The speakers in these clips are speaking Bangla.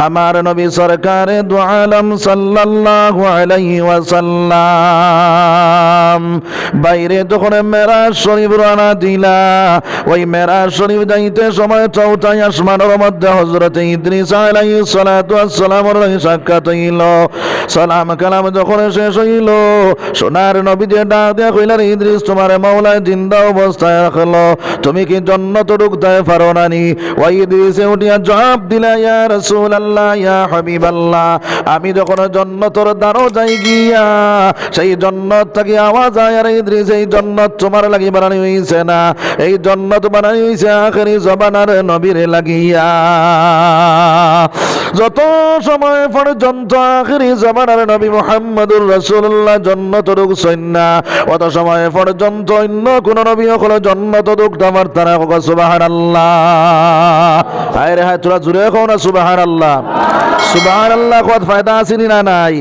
আমার নবী সরকারে দু আলম সাল্লাল্লাহু আলাইহি ওয়াসাল্লাম বাইরে যখন মেরাজ শরীফ রওনা দিলা, ওই মেরাজ শরীফ যাইতে সময় চৌথাই আসমানের মধ্যে হযরত ইদ্রিস আলাইহিস সালাতু ওয়াস সালামের সাক্ষাৎ হইল। সালাম কালাম যখন শেষ হইল, সোনার নবী যে ডাক দিয়া কইলেন, ইদ্রিস তোমার মাওলা জিন্দা অবস্থায় রাখলো, তুমি কি জান্নাত ঢুকতে পারো নানি? ওই ইদ্রিসে উঠিয়া জবাব দিলা, ইয়া রাসূলুল্লাহ ইয়া হাবিবাল্লাহ, আমি যখন জান্নাতের দরজায় গিয়া সেই জান্নাত থেকে আওয়াজ আয়, আর ইদ্রিস এই জান্নাত তোমার লাগি বানানো হইছে না, এই জান্নাত বানানো হইছে আখেরি জমানার নবীর লাগিয়া। যত সময় পর্যন্ত আখেরি জমানার নবী মুহাম্মদুর রাসূলুল্লাহ জান্নাত ঢুকছেন না, অত সময় পর্যন্ত অন্য কোন নবী হলো জান্নাত ঢুকতে পারতেন না। সুবহানাল্লাহ। হায় রে হায়, তোরা জুড়ে কও না সুবহানাল্লাহ। সুবহানাল্লাহ কত ফায়দা আছে না নাই?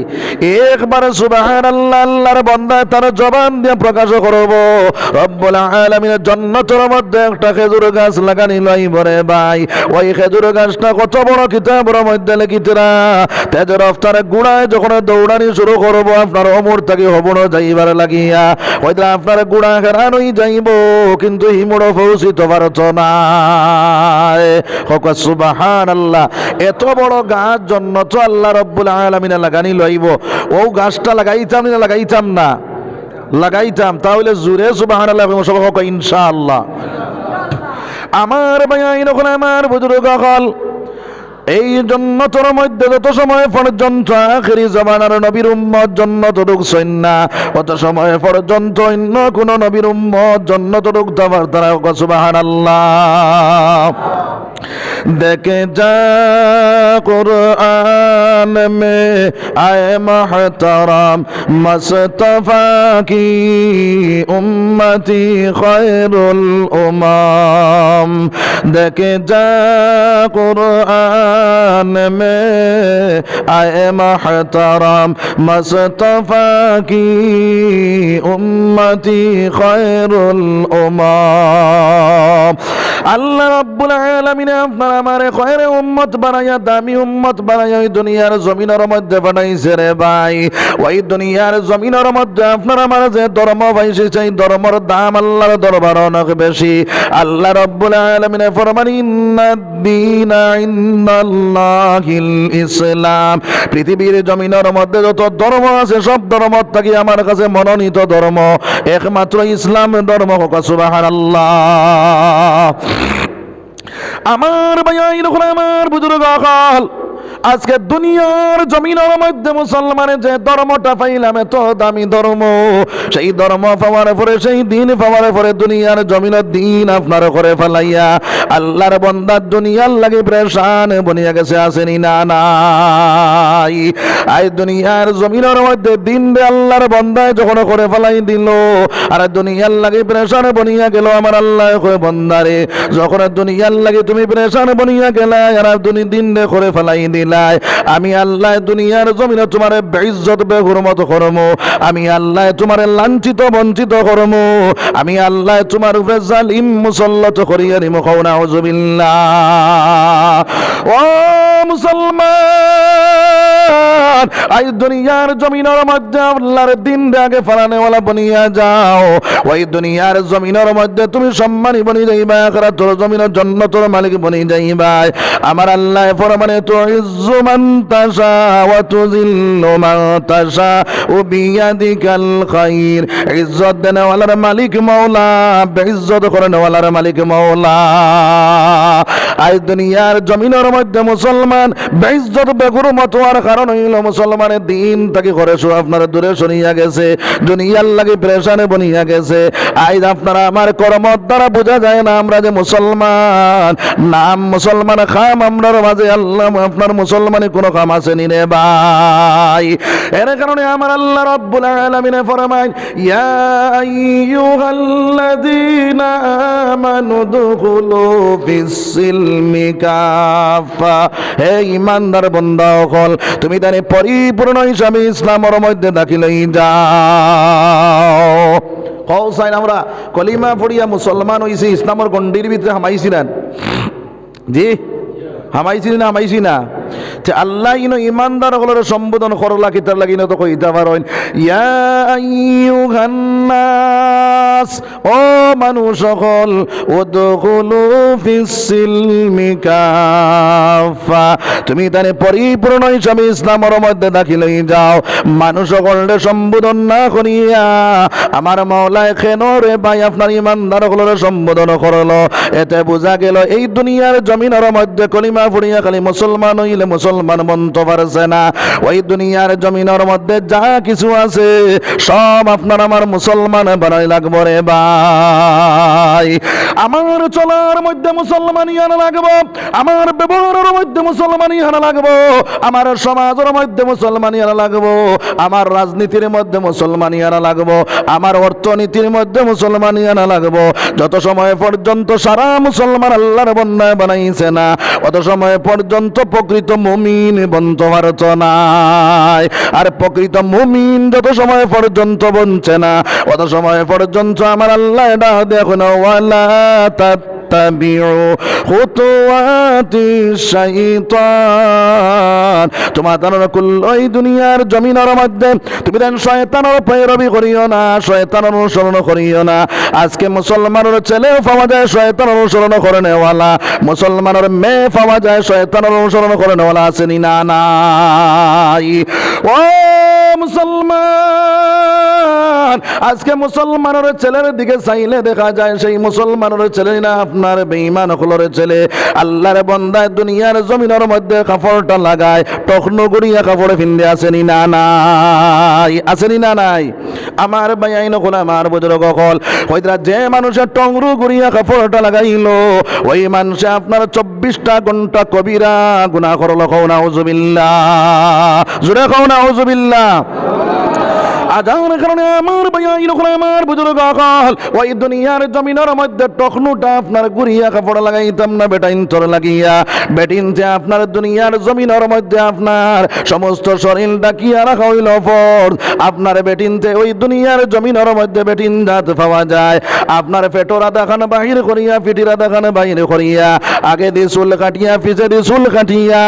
একবার সুবহানাল্লাহ আল্লাহর বান্দা তার জবান দিয়ে প্রকাশ করব, রব্বুল আলামিনের জান্নাতের মধ্যে একটা খেজুর গাছ লাগানি লইব রে ভাই। ওই খেজুর গাছটা কত বড় কিতাবের মধ্যে লিখিতরা, তেজের রফতারে গুড়ায় যখন দৌড়ানি শুরু করব, আপনার অমর থেকে হবন যাইবার লাগিয়া ওইটা আপনার গুড়া হেরানোই যাইব, কিন্তু হিমড়ো পৌঁছিত পারত না। সুবহানাল্লাহ। এত বড় গাছ জান্নাত আল্লাহ রব্বুল আলামিন লাগানি লইব, ও গাছটা লাগাইতাম না লাগাইতাম না? লাগাইতাম। তাহলে জুড়ে সুবহানাল্লাহ সবাই হোক ইনশাআল্লাহ। আমার ভাইয়াইন হল, আমার বুজুর্গ হল, এই জান্নাতের মধ্যে যত সময় পর্যন্ত আখেরি জামানার নবীর উম্মত জান্নাতে ঢুকছেন না, অত সময় পর্যন্ত অন্য কোন নবীর উম্মত জান্নাতে ঢুকতে পারত না। সুবহানাল্লাহ। देखे जा कुरान में आए महतरम मुस्तफा की उम्मती खैरुल उम्म। देखे जा कुरान में आए महतरम मुस्तफा की उम्मती खैरुल उम्म। আল্লাহ রাব্বুল আলামিন আপনার আমারে খয়রে উম্মত বানাইয়া, দামি উম্মত বানাইয়া এই দুনিয়ার জমিনের মধ্যে বানাইছে রে ভাই। ওই দুনিয়ার জমিনের মধ্যে আপনার আমার যে ধর্ম পাইছে, সেই ধর্মের দাম আল্লাহর দরবারে অনেক বেশি। আল্লাহ রাব্বুল আলামিন ফরমান, ইন্নাদ-দীনা ইনদাল্লাহিল ইসলাম। পৃথিবীর জমিনের মধ্যে যত ধর্ম আছে, সব ধর্ম থেকে আমার কাছে মনোনীত ধর্ম একমাত্র ইসলাম ধর্ম। সুবহানাল্লাহ। আমার ভাইয়াইন হল, আমার বুজুর্গ হল, আজকে দুনিয়ার জমিনের মধ্যে মুসলমানের যে ধর্মটা পাইলাম, এত দামি ধর্ম, সেই ধর্ম পাওয়ার পরে, সেই দিন পাওয়ার পরে দুনিয়ার জমিনের দিন আপনার করে ফেলাইয়া আল্লাহর বান্দা দুনিয়ার লাগে প্রেশান বনিয়া গেছে। আসেনি না নাই? আই দুনিয়ার জমিনের মধ্যে দিন রে আল্লাহর বান্দায় যখন করে ফেলাই দিল, আর দুনিয়ার লাগে প্রেশান বনিয়া গেল। আমার আল্লাহ কয়, বান্দারে যখন দুনিয়ার লাগে তুমি প্রেশান বনিয়া গেলা, আর দিন রে করে ফেলাই দিলাই, আমি আল্লাহ দুনিয়ার জমিনে তোমার বেইজ্জত বেহুরমত করব, আমি আল্লাহ তোমার লাঞ্ছিত বঞ্চিত করব, আমি আল্লাহ তোমার উপরে জালিম মুসল্লত করিয়া নিমু। নাউযুবিল্লাহ। ও মুসলমান, আই দুনিয়ার জমিনের মধ্যে আল্লাহর দিন আগে ফালানেওয়ালা বনিয়া যাও। ওই দুনিয়ার জমিনের মধ্যে তুমি সম্মানী বনি যাইবা, আখিরাতের জমিনের জান্নাতের মালিক বনি যাইবা। আমার আল্লাহ ফরমানে, তো ইজ্জু মান তাশা ওয়া তুযিল্লু মান তাশা ও বিয়াদিকাল খায়র। ইজ্জত দেনেওয়ালার মালিক মাওলা, বেইজ্জত করেনেওয়ালার মালিক মাওলা। আজ দুনিয়ার জমিনের মধ্যে মুসলমান বেইজ্জত বেহুরমত হওয়ার কারণ হইল মুসলমানের দিন থেকে করে আপনার দূরে সরিয়া গেছে, দুনিয়ার লাগে প্রেশানে বনিয়া গেছে। আজ আপনারা আমার কর্মর দ্বারা বোঝা যায় না আমরা যে মুসলমান, নাম মুসলমান, খাম আমরার মাঝে আল্লাহ আপনার মুসলমানে কোনো কাম আসেনি রে ভাই। এর কারণে আমার আল্লাহ রাব্বুল আলামিন ফরমায়, ইয়া আইয়ুহাল্লাযীনা আমানু দুখুলু ফিস-সিলমি কাফা। হে ঈমানদার বান্দা সকল, তুমি তারে পরিপূর্ণ হিসাবে ইসলামের মধ্যে দাখিল হই যাও। কওসাইন আমরা কলিমা পড়িয়া মুসলমান হইছি, ইসলামের গণ্ডির ভিতরে হামাইছি না? জি হামাইছি না? হামাইছি না? তে আল্লাহ ইনো ইমানদার হলোর সম্বোধন করলা কি তার লাগি না তো কইতা পারেন ইয়া আইয়ুহান নাস ও মানুষ সকল উদখুলু ফিস সিলমি কাফা তুমি তারে পরিপূর্ণ হিসাবে ইসলামের মধ্যে দাখিল হয়ে যাও মানুষ সকলকে সম্বোধন না করিয়া আমার মাওলায় কেন রে ভাই আপনার ইমানদার হলোর সম্বোধন করলো এতে বোঝা গেল এই দুনিয়ার জমিনের মধ্যে কলিমা পড়িয়া খালি মুসলমান হইলে মুসলমান বনতে পারছে না ওই দুনিয়ার জমিনের মধ্যে যা কিছু আছে সব আপনার আমার মুসলমান বানাই লাগবো রে ভাই আমার চলার মধ্যে মুসলমানি আনা লাগবো আমার ব্যবহারের মধ্যে মুসলমানি আনা লাগবো আমার সমাজের মধ্যে মুসলমানি আনা লাগবো আমার রাজনীতির মধ্যে মুসলমানি আনা লাগবো আমার অর্থনীতির মধ্যে মুসলমানি আনা লাগবো যত সময় পর্যন্ত সারা মুসলমান আল্লাহর বন্যায় বানাইছে না অত সময় পর্যন্ত প্রকৃত মুমিন বনতে পারত নাই আর প্রকৃত মুমিন যত সময় পর্যন্ত বনছে না অত সময় পর্যন্ত আমার আল্লাহ এটা দেখুন ওয়ালা তাত্তাবিউ খুতুওয়াতি শাইতান তোমাদের কুল্লই দুনিয়ার জমিনের মধ্যে তুমি দেন শয়তানের পয়রবি করিও না শয়তানের অনুসরণ করিও না আজকে মুসলমানের ছেলেও পাওয়া যায় শয়তানের অনুসরণ করে নেওয়ালা মুসলমানের মেয়ে পাওয়া যায় শয়তানের অনুসরণ করে নেওয়ালা আসেনি না নাই ও মুসলমান আজকে মুসলমানের ছেলের দিকে চাইলে দেখা যায় সেই মুসলমানের ছেলে না আপনার বেঈমান হলোর ছেলে আল্লাহর বান্দায় দুনিয়ার জমিনের মধ্যে কাপড়টা লাগায় টখনো গড়িয়া কাপড়ে ফিন্দে আসেনি না নাই আসেনি না নাই আমার বাইন হল আমার বুজুর্গ হল হয়তো যে মানুষের টংরু গড়িয়া কাপড়টা লাগাইলো ওই মানুষে আপনার 24টা ঘন্টা কবিরা গুনাহ করলো কও নাউজুবিল্লাহ জোরে কও নাউজুবিল্লাহ আজানের কারণে আমার বাইন হল আমার বুজুর্গ হল ওই দুনিয়ার জমিনের মধ্যে টখনুটা আপনার গুড়িয়া কাপড় লাগাইতাম না বেটাইন তোর লাগিয়া বেটিনতে আপনার দুনিয়ার জমিনের মধ্যে আপনার সমস্ত শরীর ডাকিয়া রাখা হইল ফরজ আপনার বেটিনতে ওই দুনিয়ার জমিনের মধ্যে বেটিন জাত পাওয়া যায় আপনার পেটর আদাখান বাহির করিয়া পিটির আদাখান বাহির করিয়া আগে দিয়ে চুল কাটিয়া পিছে দিয়ে চুল কাটিয়া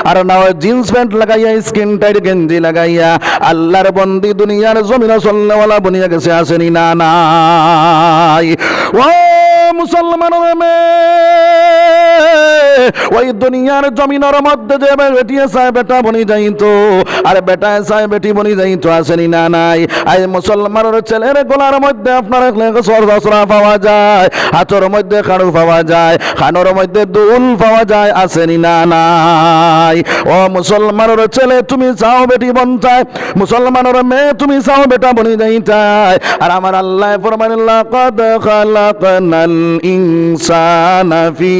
আর না জিন্স প্যান্ট লাগাইয়া স্কিন টাইট গেঞ্জি লাগাইয়া আল্লাহর বন্দি দুনিয়ার জমিনে চলনেওয়ালা বনিয়া গেছে আসেনি না নাই ও মুসলমানের ওই দুনিয়ার জমিনের মধ্যে যে বেটিয়ে চায় বেটা বনি যাইতো আর বেটায় চায় বেটি বনি যাইতো আসেনি না নাই আই মুসলমানের ছেলের গলার মধ্যে আপনার সরসরা পাওয়া যায় হাতের মধ্যে খাড়ু পাওয়া যায় খানোর মধ্যে দুল পাওয়া যায় আসেনি না নাই ও মুসলমানের ছেলে তুমি চাও বেটি বনতায় মুসলমানের মেয়ে তুমি চাও বেটা বনি যাইতায় আর আমার আল্লাহ ফরমান লাকাদ খালাকনাল ইনসানা ফি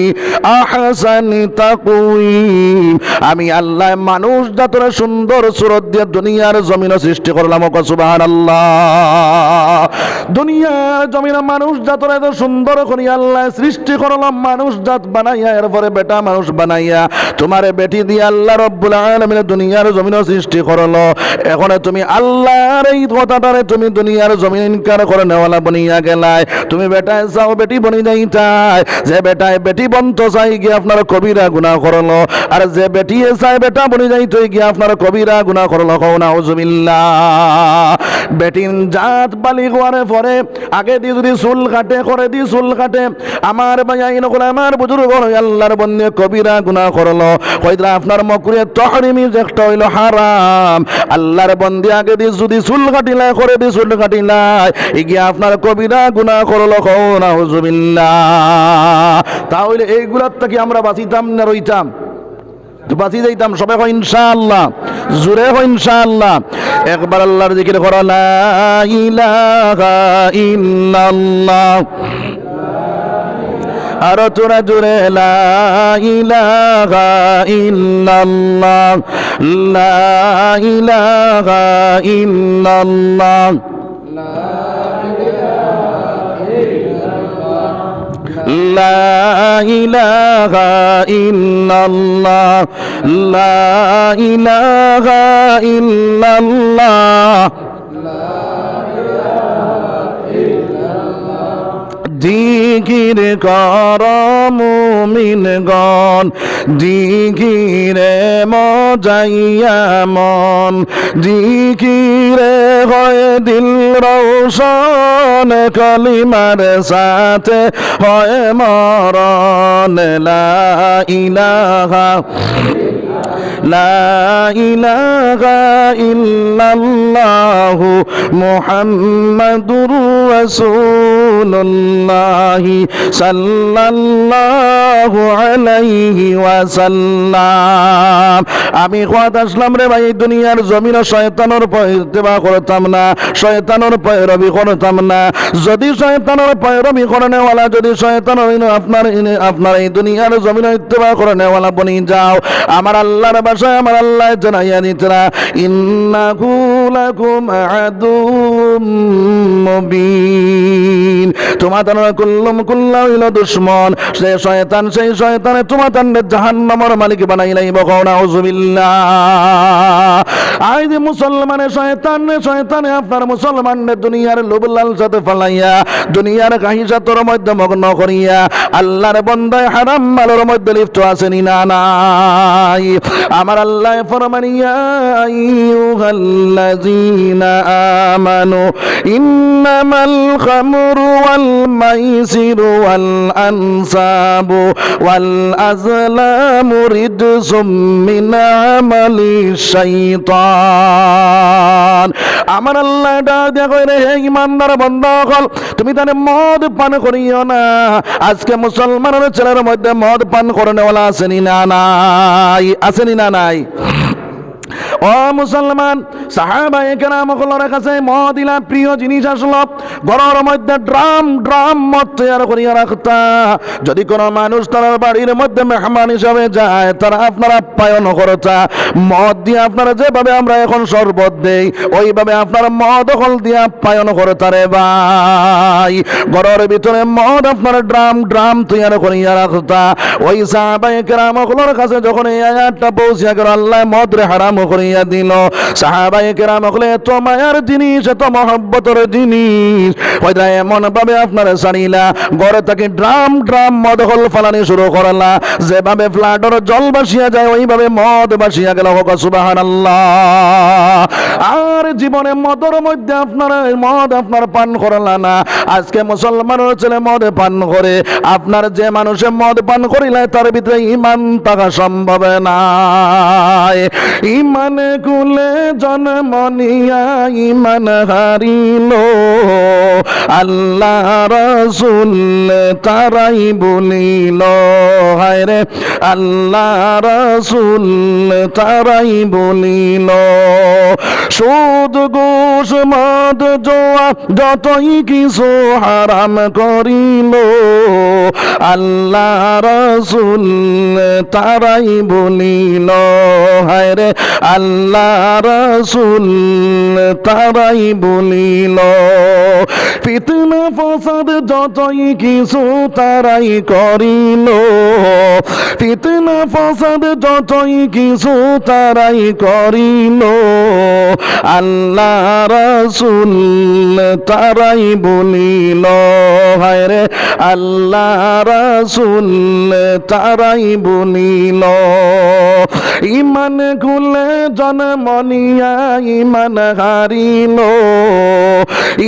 আহসানি তাকওয়িম আমি আল্লাহ মানুষ জাতের সুন্দর সুরত দিয়ে দুনিয়ার জমিন সৃষ্টি করলাম সুবহানাল্লাহ দুনিয়ার জমিনে মানুষ জাতের এত সুন্দর করে আল্লাহ সৃষ্টি করলাম মানুষ জাত বানাইয়া এরপরে বেটা মানুষ বানাইয়া তোমারে বেটি দিয়ে আল্লাহ রব্বুল আলামিন দুনিয়ার জমিন সৃষ্টি করলো এখন তুমি আল্লাহর এই কথাটারে তুমি দুনিয়ার জমিন ইনকার করে নেওয়ালা বনিয়া গেলাই তুমি বেটায় চাও বেটি বনি যাইতাই যে বেটায় বেটি বন্ত চাই গিয়ে আপনার কবিরা গুনাহ করলো আর যে বেটিয়ে চায় বেটা বনি যাইতো গিয়ে আপনার কবিরা গুনাহ করলো কও নাউজুবিল্লাহ বেটিন জাত বালিগ হওয়ার পরে আগে দিয়ে যদি চুল কাটে করে দি চুল কাটে আমার ভাইয়াইন করে আমার বুজুর্গ আল্লাহর বন্দি কবিরা গুনাহ করলো কইরা আপনার মকরুহে তাহরিমি একটা হইল হারাম আল্লাহর বন্দি আগে দিয়ে যদি চুল কাটিলাই করে দি চুল কাটিলাই গিয়ে আপনার কবিরা গুনাহ করলো কও নাউজুবিল্লাহ তাহলে এইগুলার থেকে আমরা বাঁচিতাম না রইতাম বাঁচি যাইতাম সবাই হয় ইনশাআল্লাহ জোরে হয় ইনশাআল্লাহ একবার আল্লাহর জিকির করো লা ইলাহা ইল্লাল্লাহ আর তোরা জোরে লা ইলাহা ইল্লাল্লাহ লা ইলাহা ইল্লাল্লাহ লা ইলাহা ইল্লাল্লাহ লা ইলাহা ইল্লাল্লাহ জিকির কর মুমিনগণ, জিকিরে মজাইয়া মন, জিকিরে হয় দিল রৌশন, কলিমার সাথে হয় মরণ। লা ইলাহা লা ইলাহা ইল্লাল্লাহু মুহাম্মাদুর রাসূলুল্লাহ সাল্লাল্লাহু আলাইহি ওয়াসাল্লাম। আমি খোয়াত আসলাম রে ভাই, এই দুনিয়ার জমিনে শয়তানের ইত্তেবা করতাম না, শয়তানের পয়রবি করতাম না। যদি শয়তানের পয়রবি করনেওয়ালা, যদি শয়তানের আপনার এই দুনিয়ার জমিনে ইত্তেবা করনেওয়ালা বনি যাও, আমার আল্লাহর ভাষায় আমার আল্লাহ জানাইয়া দিতরা, ইন্নাহু লাকুম আদুউম মুবিন। তোমাদের কুল্লা হইল দুশমন, সেই শয়তানে তোমাদের জাহান্নামের মালিক বানাই লাইব। নাউযুবিল্লাহ। আই যে শয়তানে আপনার মুসলমানদের দুনিয়ার লোভ লালসাতে ফালাইয়া, দুনিয়ার কাহিসাতর মধ্যে মগ্ন করিয়া আল্লাহর বান্দায় হারাম মালের মধ্যে লিপ্ত আছেনি না নাই? আমার আল্লাহ ফরমানিয়া আইয়ুহাল্লাযীনা আমানু ইন্নামাল খামরু ওয়াল মাইসিরু ওয়াল আনসাবু ওয়াল আজলামু রিজসুম মিন আমালি শাইতান। আমার আল্লাহ ডাক কইরে, হে ঈমানদার বান্দা সকল, তুমি তানে মদ পান করিও না। আজকে মুসলমানের ছেলের মধ্যে মদ পান করনেওয়ালা আসেনি না নাই? আসেনি না নাই? ও মুসলমান, সাহাবায়ে কেরামগুলোর কাছে মদ ইলা প্রিয় জিনিস আসলো। ঘরের মধ্যে ড্রাম মদ তৈরি করিয়া রাখতা। যদি কোনো মানুষ তার বাড়ির মধ্যে মেহমান হিসাবে যায়, তারা আপনারা আপ্যায়ন করতা। মদ দিয়ে আপনারা যেভাবে আমরা এখন শরবত দেই, ওইভাবে আপনারা মদ হল দিয়ে আপ্যায়ন করতা রে ভাই। ঘরের ভিতরে মদ আপনারা ড্রাম তৈরি করিয়া রাখতা। ওই সাহাবায়ে কেরামগুলোর কাছে যখন এই আয়াতটা পৌঁছিয়া গেল, আল্লাহ মদ রে হারাম করিয়া দিল। সাহাবায়ে কেরাম হলে এত মায়ার জিনিস, এত মহব্বতের জিনিস, হয়তো এমন ভাবে আপনারা ছাড়িলা, ঘরে থেকে ড্রাম মদ হল ফালানি শুরু করলা। যেভাবে ফ্লাডর জল বাসিয়া যায়, ওইভাবে মদ বাসিয়া গেল। সুবহানাল্লাহ। আর জীবনে মদের মধ্যে মদ আপনার পান করলা না। আজকে মুসলমানের ছেলে মদ পান করে। আপনার যে মানুষে মদ পান করিলে, তার ভিতরে ঈমান থাকা সম্ভব নাই। ইমান কুলে জন্ম নিয়া ইমান হারিল, আল্লাহ রাসূল তারাই বলিল। হায় রে, আল্লাহ রাসূল তারাই বলিল। সুদ ঘুষ মদ জোয়া যতই কিছু হারাম করিল, আল্লাহ রাসূল তারাই বলিল। হায় রে, আল্লাহ রাসূল তারাই বলিল। ফিতনা ফাসাদ যতই কিছু তারাই করিল, ফিতনা ফাসাদ যতই কিছু তারাই করিল, আল্লাহ রাসূল তারাই বলিল। হায় রে, আল্লাহ রাসূল তারাই বলিল। ইমান খুলে জন্ম নিয়া ইমান হারিল,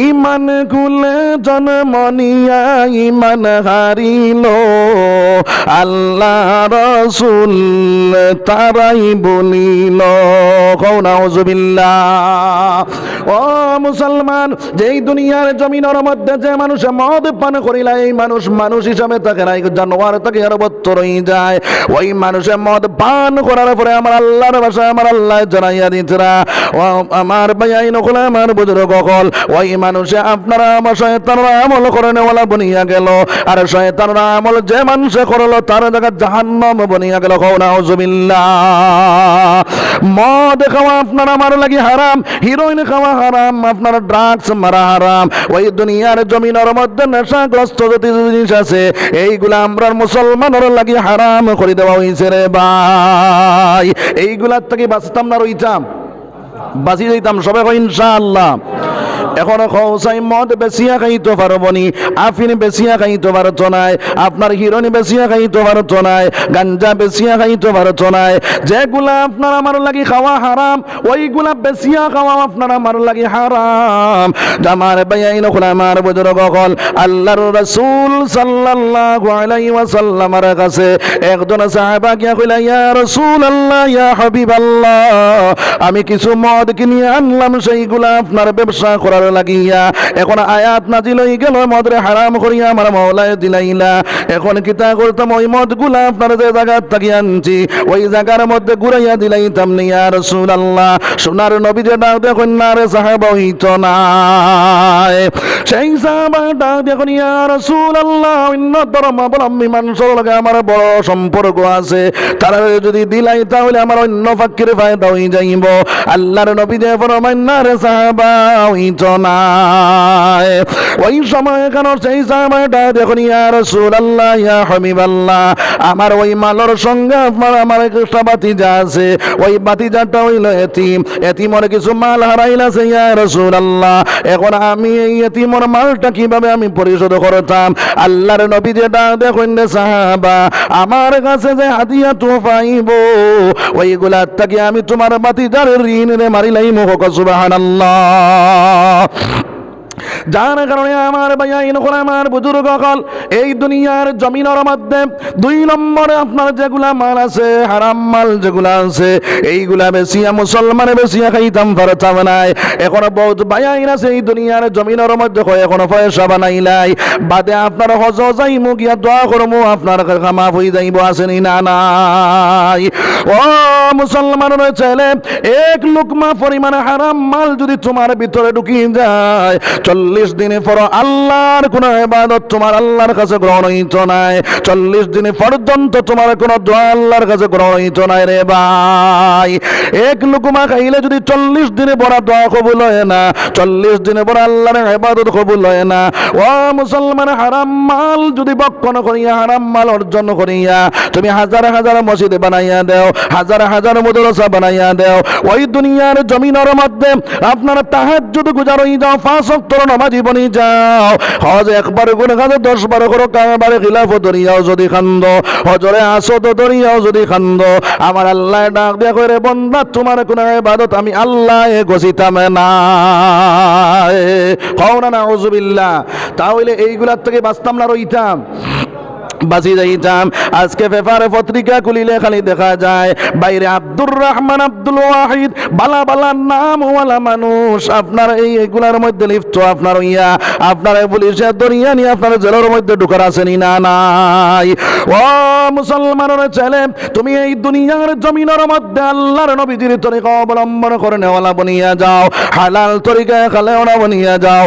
ইমান খুলে জন্ম নিয়া ইমান হারিল, আল্লাহ রাসূল তারাই বলিল। নাউযুবিল্লাহ। ও মুসলমান, যেই দুনিয়ার জমিনের মধ্যে যে মানুষ মদ পান করিলা, এই মানুষ হিসাবে থাকে না, জানোয়ার থাকে আর বত্তরই যায়। ওই মানুষে মদ পান করার পরে আমার আল্লাহর ভাষায় আমার আল্লাহ জানাইয়া দিতরা, ও আমার ভাই নকল, আমার বুজুর্গ কল, ওই মানুষে আপনারা আমার শয়তানের আমল করে নেওয়ালা বনিয়া গেল। আর শয়তানের আমল যে মানুষে করলো, তার জায়গা জাহান্নাম বনিয়া গেল। নাউযুবিল্লাহ। মদ খাওয়া আপনার আমার লাগি হারাম, হিরোইন খাওয়া হারাম, আপনার ড্রাগস মারা হারাম। ওই দুনিয়ার জমিনের মধ্যে নেশাগ্রস্ত যত জিনিস আছে, এইগুলা আমরা মুসলমানের লাগি হারাম করে দেওয়া হয়েছে রে ভাই। এইগুলার থেকে বাঁচতাম না, রইতাম, বাঁচি যাইতাম সবাই ইনশাআল্লাহ। এখন খৌসাই মদ বেশিয়া খাইতে পারবো নি, আফিন বেশিয়া খাইতে পারতো নাই, আপনার হিরোইন বেশিয়া খাইতে পারতো নাই, গাঞ্জা বেশিয়া খাইতে পারতো নাই। যেগুলা আপনার আমার লাগি খাওয়া হারাম, ওইগুলা বেশিয়া খাওয়া আপনার আমার লাগি হারাম। আমার ভাইয়াইন আমার বুজুর্গ হল আল্লাহর রাসূল সাল্লাল্লাহু আলাইহি ওয়াসাল্লামের কাছে একজন সাহাবা গিয়া কইলা, ইয়া রাসূলুল্লাহ, ইয়া হাবিবাল্লাহ, আমি কিছু মদ কিনে আনলাম, সেইগুলা আপনার ব্যবসা করার লাগিয়া। এখন আয়াত নাজিল হয়ে গেল, মদরে হারাম করিয়া আমার মাওলায় দিলাইলা। এখন কিতা করতাম, ওই মদগুলা আপনার যে জায়গা থেকে আনছি ওই জায়গার মধ্যে ঘুরাইয়া দিলাইতাম না। ইয়া রাসূলুল্লাহ, সোনার নবী যে ডাক দেখুন না রে সাহাবা হইতো না। সেই সাহাবাটা দেখুন, ইয়া রাসূলুল্লাহ, অন্য ধর্মাবলম্বী মানুষের লগে আমার বড় সম্পর্ক আছে, তারা যদি দিলাই তাহলে আমার অন্য ফাকির ফায়দা হয়ে যাইব। আল্লাহর নবী যে ফরমাইন না রে সাহাবা হইতো না। ওই সময় কেন সেই সাহাবাটা দেখুন, ইয়া রাসূলুল্লাহ, ইয়া হাবিবাল্লাহ, আমার ওই মালর সঙ্গে আমার একটা বাতিজা আছে, ওই বাতিজাটা হইল এতিম, এতিমর কিছু মাল হারাইলাছে ইয়া রাসূলুল্লাহ। এখন আমি এই এতিমর মালটা কিভাবে আমি পরিশোধ করতাম? আল্লাহর নবী যেটা দেখুন রে সাহাবা, আমার কাছে যে হাদিয়া তো পাইব ওইগুলা থেকে আমি তোমার বাতিজার ঋণ রে মারিলাই মুখ সুবহানাল্লাহ। যার কারণে আমার ভাইয়াইন আমার বুজুর্গ হল এই দুনিয়ার জমিনের মধ্যে 2 নম্বরে আপনার যেগুলা মাল আছে, হারাম মাল যেগুলা আছে, এইগুলা বেশিয়া মুসলমানে বেশিয়া খাইতাম পারতাম নাই। এখন বহুত ভাইয়াইন আছে এই দুনিয়ার জমিনের মধ্যে কয় এখনো পয়সা বানাইলাই, বাদে আপনার হজ যাইমু গিয়া দোয়া করমু আপনার মাফ হয়ে যাইব, আসেনি না নাই? ও মুসলমানের ছেলে, এক লুকমা পরিমাণ হারাম মাল যদি তোমার ভিতরে ঢুকিয়ে যায়, 40 দিনে পর আল্লাহর কোন ইবাদত তোমার আল্লাহর কাছে গ্রহণ হইত নাই। 40 দিনে পর্যন্ত তোমার কোন দোয়া আল্লাহর কাছে গ্রহণ হইত নাই রে ভাই। এক লুকমা খাইলে যদি 40 দিনে বড় দোয়া কবুল হয় না, 40 দিনে বড় আল্লাহর ইবাদত কবুল হয় না। ও মুসলমান, হারাম মাল যদি বক্ষণ করিয়া, হারাম মাল অর্জন করিয়া তুমি হাজার হাজার মসজিদ বানাইয়া দেও, হাজার হাজার মাদ্রাসা বানাইয়া দেও, ওই দুনিয়ার জমিনের মধ্যে আপনার তাহাজ্জুদ গুজার হয়ে যাও, 5 ওয়াক্ত নামাজি বনি যাও, হজ একবার গুণ খাদো 10 বার করো, কাবারে খিলাফ দরিয়াও যদি খান্দ, হজরে আসদ দরিয়াও যদি খান্দ, আমার আল্লাহ ডাক দিয়া কইরে, বান্দা তোমার কোন ইবাদত আমি আল্লাহ গছিতাম না। কও না নাউযুবিল্লাহ। তাহলে এইগুলার থেকে বাঁচতাম না, রইতাম, বাঁচি যাইতাম। আজকে পেপারে পত্রিকা খুলিলে খালি দেখা যায় বাইরে আব্দুর রহমান, আব্দুল ওয়াহিদ, বালা বালা নামওয়ালা মানুষ আপনার এইগুলার মধ্যে লিপ্ত, আপনার ইয়া আপনার পুলিশে দরিয়া নিয়ে আপনার জেলের মধ্যে ঢুকার আসেনি না নাই? ও মুসলমানের ছেলে, তুমি এই দুনিয়ার জমিনের মধ্যে আল্লাহর নবীজির তরিকা অবলম্বন করে নেওয়ালা বনিয়া যাও, হালাল তরিকায় খালেওয়ালা বনিয়া যাও,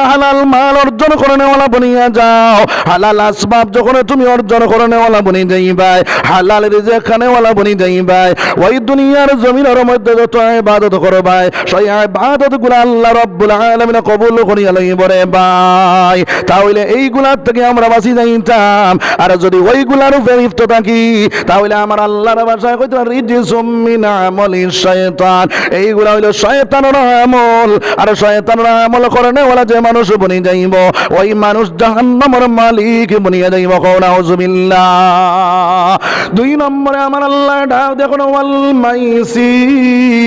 হালাল মাল অর্জন করে নেওয়ালা বনিয়া যাও, হালাল আসবাব যখন তুমি অর্জন করে নেওয়ালা বনি যাইবাই, হালাল রিজিক খানেওয়ালা বনি যাইবাই। ওই দুনিয়ার জমিনের মধ্যে যত ইবাদত করবাই, সেই ইবাদতগুলো আল্লাহ রাব্বুল আলামিন কবুল করিয়া লইব রে ভাই। তাহলে এইগুলার থেকে আমরা বাঁচি যাইতাম। আর যদি ওইগুলার উপরে লিপ্ত থাকি, তাহলে আমার আল্লাহর ভাষায় কইতে রিজিসুম মিন আমালিশ শায়তান, এইগুলা হইল শয়তানের আমল। আর শয়তানের আমল করে নেওয়ালা যে মানুষ বনি যাইব, ওই মানুষ জাহান্নামের মালিক বনিয়া যাইব। নাউযুবিল্লাহ। 2 নম্বরে আমার আল্লাহ ডাক দেখুন, ওয়াল মাইসির,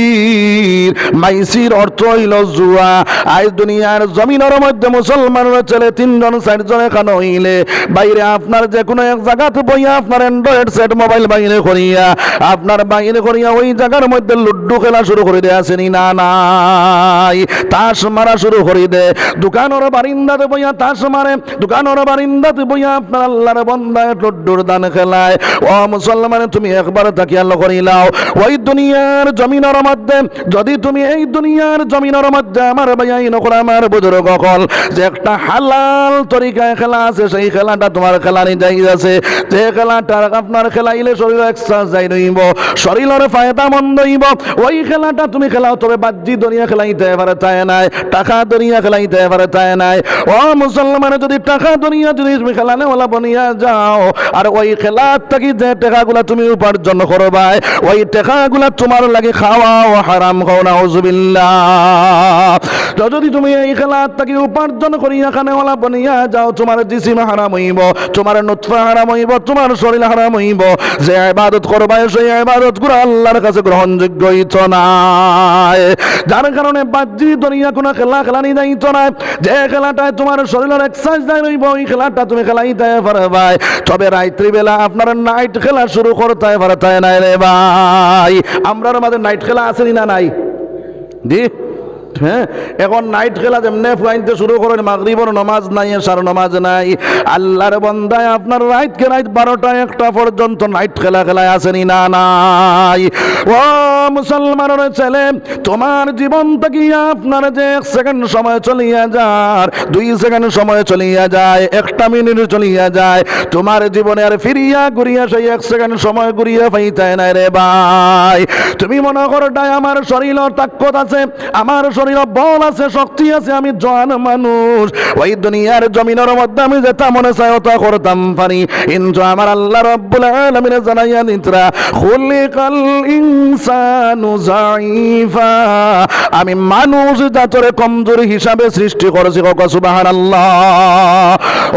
মাইসির অর্থ হইল জুয়া। আজ দুনিয়ার জমিনের মধ্যে মুসলমানের ছেলে 3 জন 4 জন এখানে হইলে বাইরে আপনার যে কোনো এক জায়গাতে বইয়া আপনার অ্যান্ড্রয়েড সেট মোবাইল বাইরে করিয়া, আপনার বাইরে করিয়া ওই জায়গার মধ্যে লুড্ডু খেলা শুরু করে দেয়, আসেনি না নাই? তাস মারা শুরু করে দেয়, দোকানের বারিন্দাতে বইয়া তাস মারে, দোকানের বারিন্দাতে বইয়া আপনার আল্লাহর বান্দা লুড্ডুর দান খেলায়। ও মুসলমান, তুমি একবার তাকিয়া লক্ষ্য করিলাও, ওই দুনিয়ার জমিনের মধ্যে যদি তুমি এই দুনিয়ার জমিনের মধ্যে আমার ভাই নকর আমার বুজুর্গ হল যে একটা হালাল তরিকায় খেলা আছে, সেই খেলাটা তোমার খেলানি যাই আছে, যে খেলাটা আপনার খেলাইলে শরীর এক্সারসাইজ হইব, শরীরের ফায়দা মন্দ হইব, ওই খেলাটা তুমি খেলাও। তবে বাহ্যিক দুনিয়া খেলাইতে এবারে তাই নাই, টাকা দুনিয়া খেলাইতে এবারে তাই নাই। ও মুসলমান, যদি টাকা দুনিয়া যদি তুমি খেলানে ওলা বনি বনিয়া যাও আর ওই খেলার থেকে যে টাকাগুলা তুমি উপার্জন করবা ওই টাকাগুলা তোমার লাগে খাওয়াও হারাম খাও নাউজুবিল্লাহ। তো যদি তুমি এই খেলার থেকে উপার্জন করিয়া খানেওয়ালা বনিয়া যাও তোমার জিসিম হারাম হইব, তোমার নুতফা হারাম হইব, তোমার শরীর হারাম হইব। যে ইবাদত করবা সেই ইবাদত গুলো আল্লাহর কাছে গ্রহণযোগ্য হইত না। যার কারণে বাহ্যি দুনিয়া কোনো খেলা খেলানি যাইত না। যে খেলাটায় তোমার শরীরের এক্সারসাইজ হইব ওই খেলাটা তুমি খেলাইতে পারবা। তবে রাত্রি বেলা আপনার নাইট খেলা শুরু করতে পারতে নাই রে ভাই। আমরার মাঝে নাইট খেলা আছে না নাই? জি হ্যাঁ, এখন নাইট খেলা যেমনে ফুয়াইতে শুরু করেন, মাগরিবর নমাজ নাই, এশার নমাজ নাই। আল্লাহর বান্দায় আপনার রাত কে রাত 12টা 1টা পর্যন্ত নাইট খেলা খেলায় আসেনি না নাই? ও মুসলমানের ছেলে, তোমার জীবন থেকে আপনার যে 1 সেকেন্ড সময় চলিয়া যায়, 2 সেকেন্ড সময় চলিয়া যায়, 1টা মিনিট চলিয়া যায়, তোমার জীবনে আর ফিরিয়া ঘুরিয়া সেই 1 সেকেন্ড সময় ঘুরিয়া পাইতে নাই রে ভাই। তুমি মনে করো আমার শরীর তাকত আছে, আমার শরীর বল আছে, শক্তি আছে, আমি জওয়ান মানুষ, ওই দুনিয়ার জমিনের মধ্যে আমি যেটা মনে চাই ওটা করতাম পারি। কিন্তু আমার আল্লাহ রাব্বুল আলামিন জানাইয়া দিতরা খুলিকাল ইনসানু যায়ীফা, আমি মানুষ জাতরে কমজোর হিসাবে সৃষ্টি করেছি। সুবহানাল্লাহ।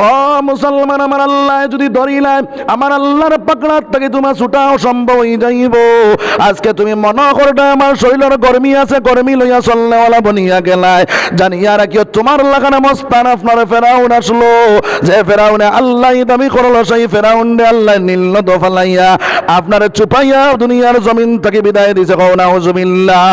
ও মুসলমান, আমার আল্লাহ যদি ধরিলাম, আমার আল্লাহর পাকড়ার থেকে তোমার ছুটাও সম্ভব হয়ে যাইব। আজকে তুমি মনে করো আমার শরীরের গরমি আছে, গরমি লইয়া চলনেওয়ালা বনিয়া গেলায়, জানিয়া রাখিও তোমার লাগানো মস্তান আপনার ফেরাউন আসলো। যে ফেরাউনে আল্লাহ দাবি করলো সেই ফেরাউন আল্লাহ নীল দফালাইয়া আপনার চুপাইয়া দুনিয়ার জমিন থেকে বিদায় দিছে। নাউজুবিল্লাহ।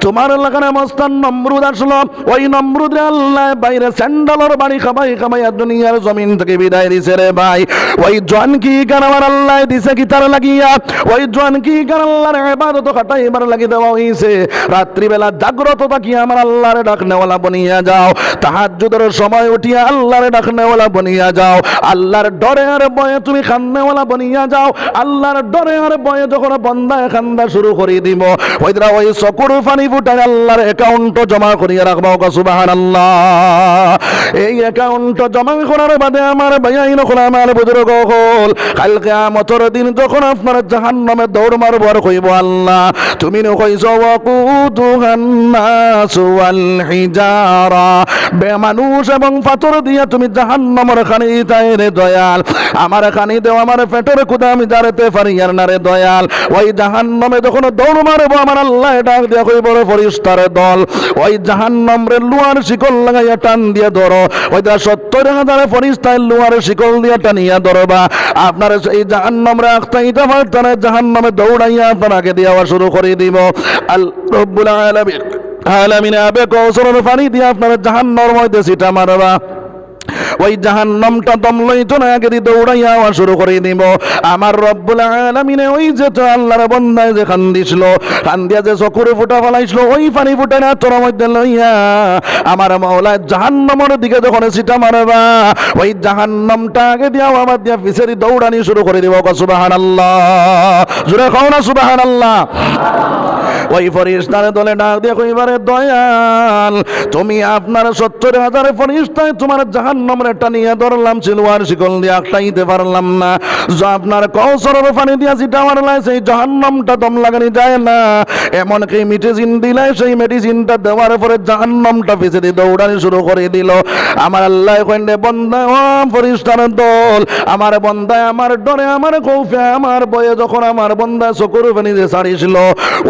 তোমার লাগানো মস্তান নমরুদ আসলো, ওই নমরুদ আল্লাহ বাইরে স্যান্ডালের বাড়ি খাবাই খাবাইয়া দুনিয়ার জমিন থেকে বিদায় দিছে রে ভাই। ওই জন কি গান আমার আল্লাহ দিছে কি তার লাগিয়া, ওই জন কি গান আল্লাহর ইবাদত খাটাইবার লাগি দেওয়া হইছে। রাত্রি বেলা জাগ্রত থাকিয়া আমার আল্লাহর ডাকনেওয়ালা বনিয়া যাও, তাহাজ্জুদের সময় উঠিয়া আল্লাহর ডাকনেওয়ালা বনিয়া যাও, আল্লাহর ডরে আর ভয়ে তুমি খান্নেওয়ালা বনিয়া যাও। আল্লাহর ডরে আর ভয়ে যখন বন্দায় খান্দা শুরু করে দিব, ওইরা ওই চকুর পানি ফুটায় আল্লাহর অ্যাকাউন্ট জমা করিয়া রাখবো। সুবহানাল্লাহ। এই অ্যাকাউন্ট জমা করার বাদে আমার ভাইয়াইন হল, আমার বুজুর্গ হল, কাল কিয়ামতের দিন যখন আপনার জাহান্নামে দৌড় মারব আর কইব আল্লাহ তুমি কইছো ওয়াকুদুহান নাস ওয়াল হিজারা, বেমানুষ এবং পাথর দিয়া তুমি জাহান্নামের খানি দিতে রে দয়াল। আমার খানি দেও, আমার পেটের ক্ষুধা আমি জারতে পারি আর না রে দয়াল। ওই জাহান্নামে যখন দৌড় মারব আমার আল্লাহ ডাক দিয়া কইব রে ফেরেশতার দল, ওই জাহান্নামরে লোহার শিকল লাগাইয়া টান দিয়া ধরো। ওইটা 70,000 ফেরেশতার লোহার শিকল দিয়া টানিয়া ধরবা। আপনার এই জাহান্নামরে আখতাইতে পারতানা জাহান্নামে দৌড়াইয়া আপনাকে দেওয়া শুরু করে দিব। আল্লাহ রব্বুল আলামিন আবে কৌসরের পানি দিয়ে আপনার জাহান্নামের মধ্যে সিটা মারবা। ওই জাহান্নামটা দম লইতো না, আগে দৌড়াইয়া শুরু করে দিব। আমার রব্বুল আলামিনে ওই যে তো আল্লাহর বান্দায় যে কান্দিছিল, কান্দিয়া যে চকুরে ফুটা ফলাইছিল, ওই পানি ফুটা না তোর মধ্যে লইয়া আমার মাওলা জাহান্নামের দিকে যখন সিটা মারবা, ওই জাহান্নামটা আগে দিয়া আমার দিয়া পিছেরি দৌড়ানি শুরু করে দিব। সুবহানাল্লাহ। জোরে কও না সুবহানাল্লাহ। ওই ফেরেশতার দলে ডাক দিয়ে কইবারে দয়াল তুমি আপনার 70,000 ফেরেশতায় তোমার জাহান্নামের টানিয়া ধরলাম, সিলওয়ার শিকল দিয়ে আটকাইতে পারলাম না। যে আপনার কৌসরের পানি দিয়া যেটা মারলাই সেই জাহান্নামটা দম লাগানি যায় না, এমনকি মেডিসিন দিলাই সেই মেডিসিনটা দেওয়ার পরে জাহান্নামটা পিছে দিয়ে দৌড়ানি শুরু করে দিল। আমার আল্লাহ কইন্ডে বন্দা ও ফেরেশতার দল, আমার বন্দায় আমার ডরে আমার কৌফে আমার বয়ে যখন আমার বন্দা চকুর পানি দিয়ে ছাড়িয়েছিল,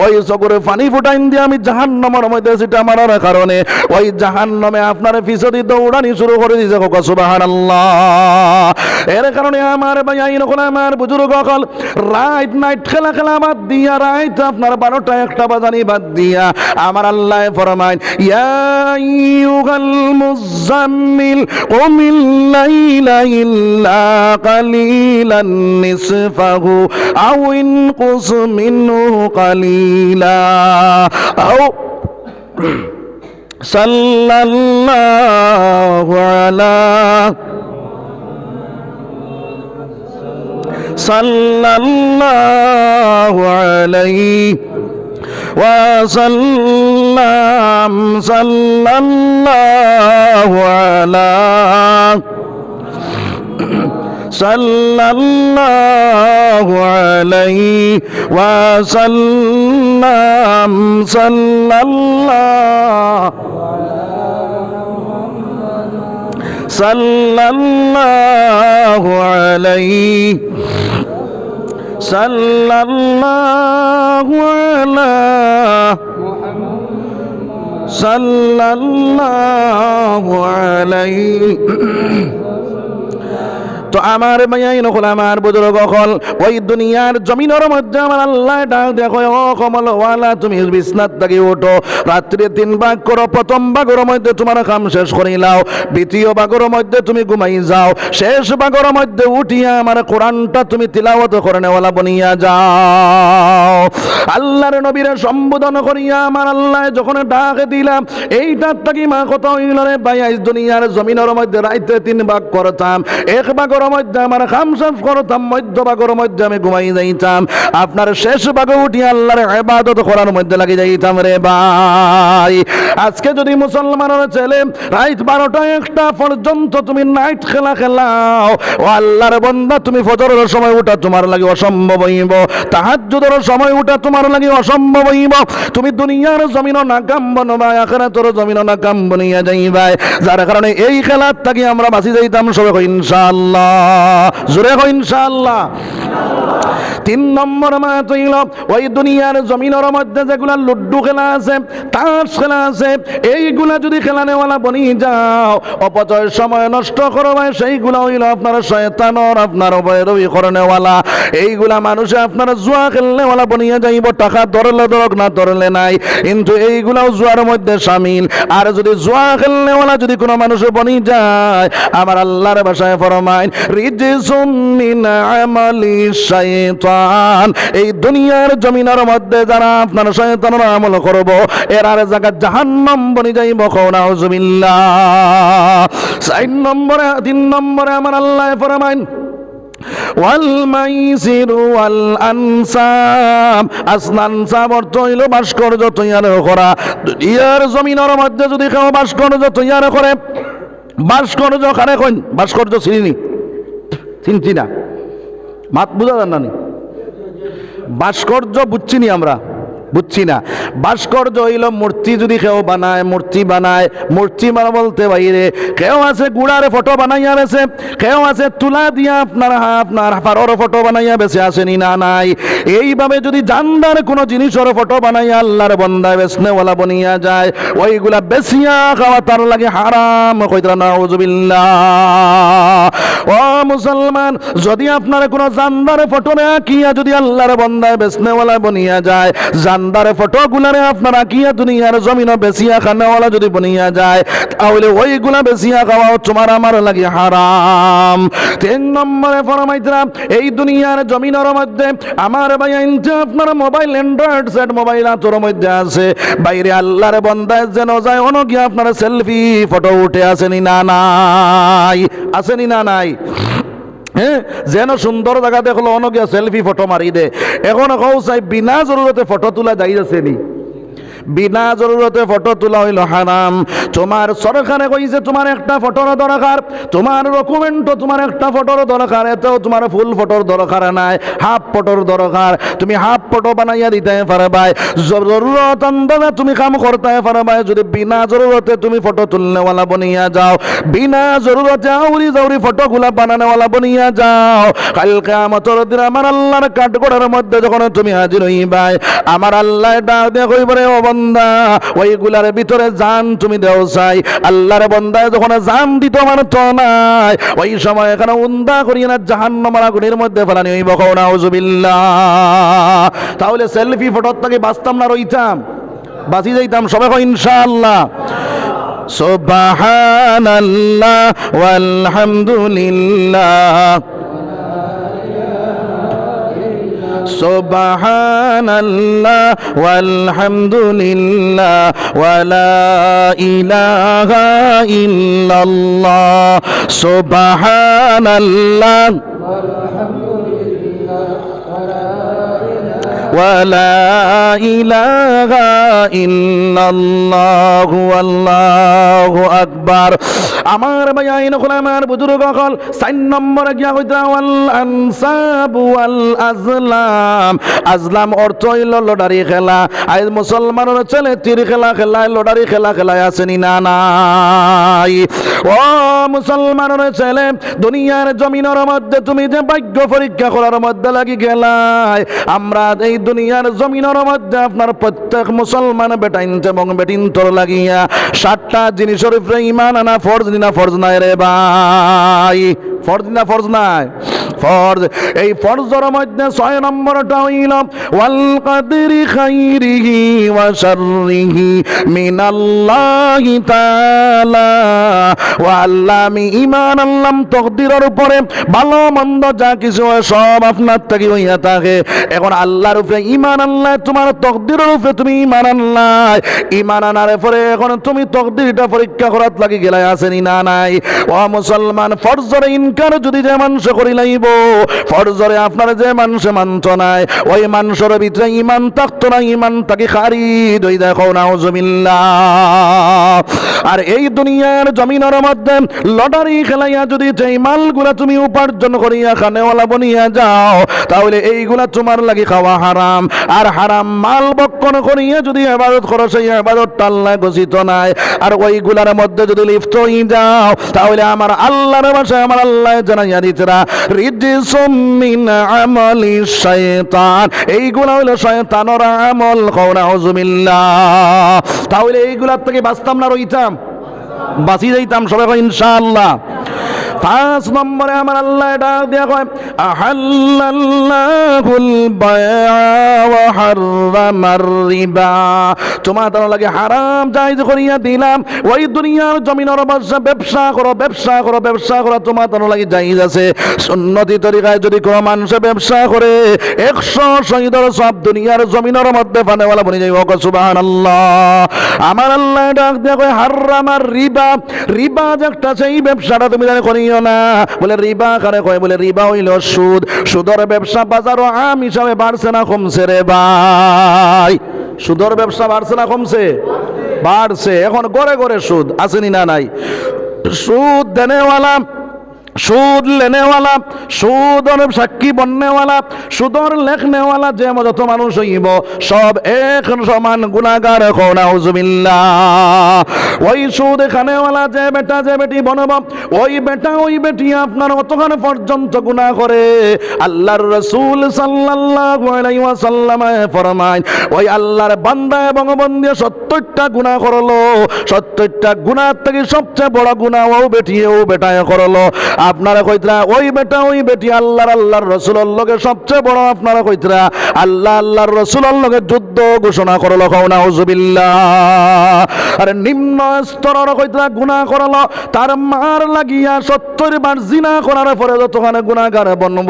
ওই চকুরে পানি ফুটাইন দিয়ে আমি জাহান্নামের মধ্যে সেটা মারার কারণে ওই জাহান্নামে আপনার পিছনে দৌড়ানি শুরু করে দিয়েছে। সুবহানাল্লাহ। এর কারণে আমার ভাই আইন আমার বুজুর্গ হল রাইট নাইট খেলা খেলা বাদ দিয়া, রাইট আপনার 12টা 1টা বাজানি বাদ দিয়া আমার আল্লাহ ফরমায় ইয়া আইয়ুহাল মুযাম্মিল কুমিল লাইলা ইল্লা কালিলান নিসফাহু আও ইনকুস মিনহু কালিলা আও সাল্লাল্লাহু আলা সাল্লাল্লাহু আলাইহি ওয়া সাল্লাম সাল্লাল্লাহু আলা সাল্লাল্লাহু আলাইহি ওয়াসাল্লাম সাল্লাল্লাহু আলাইহি সাল্লাল্লাহু আলা সাল্লাল্লাহু আলাইহি। তো আমার ভাই নকল আমার বুজুর্গ হল ওই দুনিয়ার জমিনের মধ্যে আমার আল্লাহ ডাক দেখো ও কমল ওয়ালা তুমি বিছনাত থেকে ওঠো, রাত্রে 3 ভাগ করো, প্রথম ভাগের মধ্যে তোমার কাম শেষ করিলাও, দ্বিতীয় ভাগের মধ্যে তুমি ঘুমাই যাও, শেষ ভাগের মধ্যে উঠিয়া আমার কোরআনটা তুমি তিলাওয়াত করে নেওয়ালা বনিয়া যাও। আল্লাহর নবীর সম্বোধন করিয়া আমার আল্লাহ যখন ডাক দিলাম এইটার থাকি মা কত হইল রে ভাই, আজ দুনিয়ার জমিনের মধ্যে রাইতে 3 ভাগ করতাম, এক ভাগের মধ্যে আমার খাম শেষ করতাম, মধ্য ভাগের মধ্যে আমি ঘুমাই যাইতাম, আপনার শেষ ভাগে উঠিয়া আল্লাহর ইবাদত করার মধ্যে লাগি যাইতাম রে ভাই। আজকে যদি মুসলমানের ছেলে রাত 12টা 1টা পর্যন্ত তুমি নাইট খেলা খেলাও, ও আল্লাহর বান্দা তুমি ফজরের সময় উঠা তোমার লাগি অসম্ভব হইব, তাহাজ্জুদের সময় উঠা তোমার লাগি অসম্ভব হইব, তুমি দুনিয়ার জমিন নাকাম বনবা, আখিরাতের জমিন নাকাম বনিয়া যাইবা। যার কারণে এই খেলার থাকি আমরা বাঁচি যাইতাম সবাই ইনশাআল্লাহ, জোরে কই ইনশাআল্লাহ। 3 নম্বর মাত হইল ওই দুনিয়ার জমিনের মধ্যে যেগুলা লুড্ডু খেলা আছে, তাস খেলা আছে, এইগুলা যদি খেলানেওয়ালা বনি যাও, অপচয় সময় নষ্ট করবে, সেইগুলা হইল আপনার শয়তানর আপনার বৈরবী করনেওয়ালা, এইগুলা মানুষে আপনার জুয়া খেলনেওয়ালা বনিয়া যাইব, টাকা ধরলে ধরক না ধরলে নাই, কিন্তু এইগুলাও জুয়ার মধ্যে শামিল। আর যদি জুয়া খেলনেওয়ালা যদি কোনো মানুষ বনি যায়, আমার আল্লাহর ভাষায় ফরমায় রিজসুম মিন আমালি শাইতান, এই দুনিয়ার জমিনের মধ্যে যারা আপনার শয়তানের আমল করব এর আর জায়গা জাহান্নাম বনি যাইব, নাউজুবিল্লাহ। 3 নম্বরে আমার আল্লাহ ফরমায় ওয়াল মাইসির ওয়াল আনসাব, আসনানসাব অর্থ হইল ভাস্কর্য তৈয়ার করা। দুনিয়ার জমিনের মধ্যে যদি কেউ ভাস্কর্য তৈয়ার করে, ভাস্কর্য কারে কইন? ভাস্কর্য চিনি চিনছি না, মাত বুঝা যান না, ভাস্কর্য বুঝছি নি আমরা, বুঝছি না। ভাস্কর্য হইল মূর্তি যদি কেউ বানায়, মূর্তি বানায়, মূর্তি মানে বলতে বাইরে কেউ আছে গুড়ারে ফটো বানাইয়া বেছে, কেউ আছে তুলা দিয়া আপনার হাফারর ফটো বানাইয়া বেছে, আসেনি না নাই। এইভাবে যদি জানদার কোনো জিনিসের ফটো বানাইয়া আল্লাহর বন্দায় বেচনেওয়ালা বনিয়া যায়, ওইগুলা বেচিয়া খাওয়া তার লাগে হারাম, কইরা নাউজুবিল্লাহ। ও মুসলমান, যদি আপনার কোনো জানদার ফটো আঁকিয়া যদি আল্লাহর বন্দায় বেচনেওয়ালা বনিয়া যায়, জানদার ফটো গুলারে আপনার আঁকিয়া দুনিয়ার জমিন বেচিয়া খানেওয়ালা যদি বনিয়া যায়, তাহলে ওইগুলা বেচিয়া খাওয়াও তোমার আমার লাগে হারাম। 3 নম্বরে ফরমাইতরাম এই দুনিয়ার জমিনের মধ্যে আমার ভাই আপনার মোবাইল অ্যান্ড্রয়েড সেট মোবাইল তোর মধ্যে আছে, বাইরে আল্লাহর বন্দায় যেন যায় অনগিয়া আপনার সেলফি ফটো উঠে আসেনি না নাই, আসেনি না নাই। হ্যাঁ, যেন সুন্দর জায়গা দেখলো অনগিয়া সেলফি ফটো মারি দে। এখন কও চাই বিনা জরুরতে ফটো তোলা যাই যাচ্ছেনি, বিনা জরুরতে ফটো তোলা হইল হারাম। তোমার সরকারে কইছে তোমার একটা ফটোর দরকার, তোমার ডকুমেন্টও তোমার একটা ফটোর দরকার, এতেও তোমার ফুল ফটোর দরকার নাই, হাফ ফটোর দরকার। তুমি হাফ ফটো বানাইয়া দিতে পারবাই, জরুরত আন্দাজে তুমি কাম করতে পারবাই। যদি বিনা জরুরতে তুমি ফটো তুলনেওয়ালা বনিয়া যাও, বিনা জরুরতে আউরি জাউরি ফটোগুলা বানানোওয়ালা বনিয়া যাও, কাল কিয়ামতের দিন আমার আল্লাহর কাঠগড়ার মধ্যে যখন তুমি হাজির হইবাই, আমার আল্লাহ ডাক দিয়ে কইবরে ও বন্দা, ওইগুলার ভিতরে জান তুমি দেও চাই। আল্লাহর বন্দায় যখন জান দিতে পারত নাই, ওই সময় এখানে উন্দা করিয়া না জাহান্নামের আগুনের মধ্যে ফেলানি হইব, নাউজুবিল্লাহ। তাহলে সেলফি ফটোর থেকে বাঁচতাম না, রইতাম, বাঁচি যাইতাম সবাই ইনশাআল্লাহ। সুবহানাল্লাহ ওয়ালহামদুলিল্লাহ, সুবহানাল্লাহ ওয়ালহামদুলিল্লাহ ওয়ালা ইলাহা ইল্লাল্লাহ, সুবহানাল্লাহ ওয়ালা ইলাহা ইল্লাল্লাহু আল্লাহু আকবার। আমার ভাই আইন হল আমার বুজুর্গ হল 4 নম্বরে গিয়া কইতা ওয়াল আনসাব ওয়াল আজলাম। আজলাম অর্থ হইল লটারি খেলা। আজ মুসলমানের ছেলে তীর খেলা খেলায়, লটারি খেলা খেলায় আসেনি না নাই? ও মুসলমানের ছেলে, দুনিয়ার জমিনের মধ্যে তুমি যে ভাগ্য পরীক্ষা করার মধ্যে লাগি গেলায়, আমরা এই দুনিয়ার জমিনের মধ্যে আপনার প্রত্যেক মুসলমান বেটাইন এবং বেটিন তোর লাগিয়া 7টা জিনিসের উপরে ঈমান আনা ফরজ না ফরজ নাই রে ভাই? ফরজ না ফরজ নাই? ফরজ। এই ফরজের মধ্যে 6 নম্বরটা হইল ওয়াল কদরি খাইরিহি ওয়া শাররিহি মিনাল্লাহি তাআলা। ওয়া আল্লাহ, আমি ঈমান আনলাম তকদিরের উপরে, ভালো মন্দ যা কিছু হয় সব আপনার থেকে হইয়া থাকে। এখন আল্লাহর উপরে ঈমান আনলাই, তোমার তকদিরের উপরে তুমি ঈমান আনলাই। ঈমান আনার পরে এখন তুমি তকদিরটা পরীক্ষা করার লাগি গেলাই আসেনি না নাই? ও মুসলমান, ফরজরে ইনকার যদি যে মানুষ করি লাইব, ফরজরে আপনার যে মানুষ মানত নাই, ওই মানুষের ভিতরে ঈমান থাকতো না, ঈমান তাকে খারিজ হই। দেখো নাউজুবিল্লাহ। আর এই দুনিয়ার জমিনের মধ্যে লটারি খেলাইয়া যদি যেই মালগুলা তুমি উপার্জন করিয়া খানেওয়ালা বনিয়া যাও, তাহলে এইগুলা তোমার লাগি খাওয়া হারাম। আর হারাম মাল বক্ষণ করিয়া যদি ইবাদত করো, সেই ইবাদতটা আল্লাহ ঘোষিত নাই। আর ওইগুলার মধ্যে যদি লিপ্ত হয়ে যাও, তাহলে আমার আল্লাহর ভাষায় আমার আল্লাহ জানাইয়া দিতেরা রিজিসুম মিন আমালি শাইতান। এইগুলা হইলো শয়তানের আমল। নাউজুবিল্লাহ। তাহলে এইগুলার থেকে বাঁচতাম না রইতাম? বাঁচি যাইতাম সবাই ইনশাআল্লাহ। 5 নম্বরে আমার আল্লাহ ডাক দিয়া কয় আহাল্লাল্লাহুল বায়আ ওয়া হাররামার রিবা। তোমার তার লাগে হারাম জায়েজ করিয়া দিলাম। ওই দুনিয়ার জমিনের ব্যবসা করো, ব্যবসা করো, ব্যবসা করো, তোমার তার লাগে জায়েজ আছে। সুন্নতি তরিকায় যদি কোনো মানুষ ব্যবসা করে 100 শহীদের সব দুনিয়ার জমিনের মধ্যে ফানেওয়ালা বনে যাইব। সুবহানাল্লাহ। আমার আল্লাহ ডাক দিয়া কয় হাররামার রিবা। রিবা যে একটা সেই ব্যবসাটা তুমি জানি করিও না। বলে রিবা কারে কয়? বলে রিবা হইল সুদ। সুদের ব্যবসা বাজারও আম হিসাবে বাড়ছে না কমছে রে ভাই? সুদের ব্যবসা বাড়ছে না কমছে? বাড়ছে। এখন গড়ে গড়ে সুদ আসেনি না নাই? সুদ দেনেওয়ালা, সুদ লেনেওয়ালা, সুদর সাক্ষী বননেওয়ালা, সুদর লেখনেওয়ালা, যে যত মানুষ হইব সব এক সমান গুনাহগার। নাউজুবিল্লাহ। ওই সুদ খানেওয়ালা যে বেটা যে বেটি বনব, ওই বেটা ওই বেটি আপনার অতখানে পর্যন্ত গুনাহ করে। আল্লাহর রাসূল সাল্লাল্লাহু আলাইহি ওয়াসাল্লাম ফরমায়, ওই আল্লাহর বান্দা এবং বন্দী 70টা গুনাহ করলো, 70টা গুনাহ থেকে সবচেয়ে বড় গুনাহ ও বেটি ও বেটায় করলো। আপনারা কইতরা ওই বেটা ওই বেটি আল্লাহর রাসূলের লগে সবচেয়ে বড়। আপনারা কইতরা আল্লাহর রাসূলের লগে যুদ্ধ ঘোষণা করলো। নাউজুবিল্লাহ। আর নিম্ন স্তরের কইতরা গুনাহ করলো, তার মার লাগিয়া 70 বার জিনা করার পরে যতখানে গুনাহগার বনব,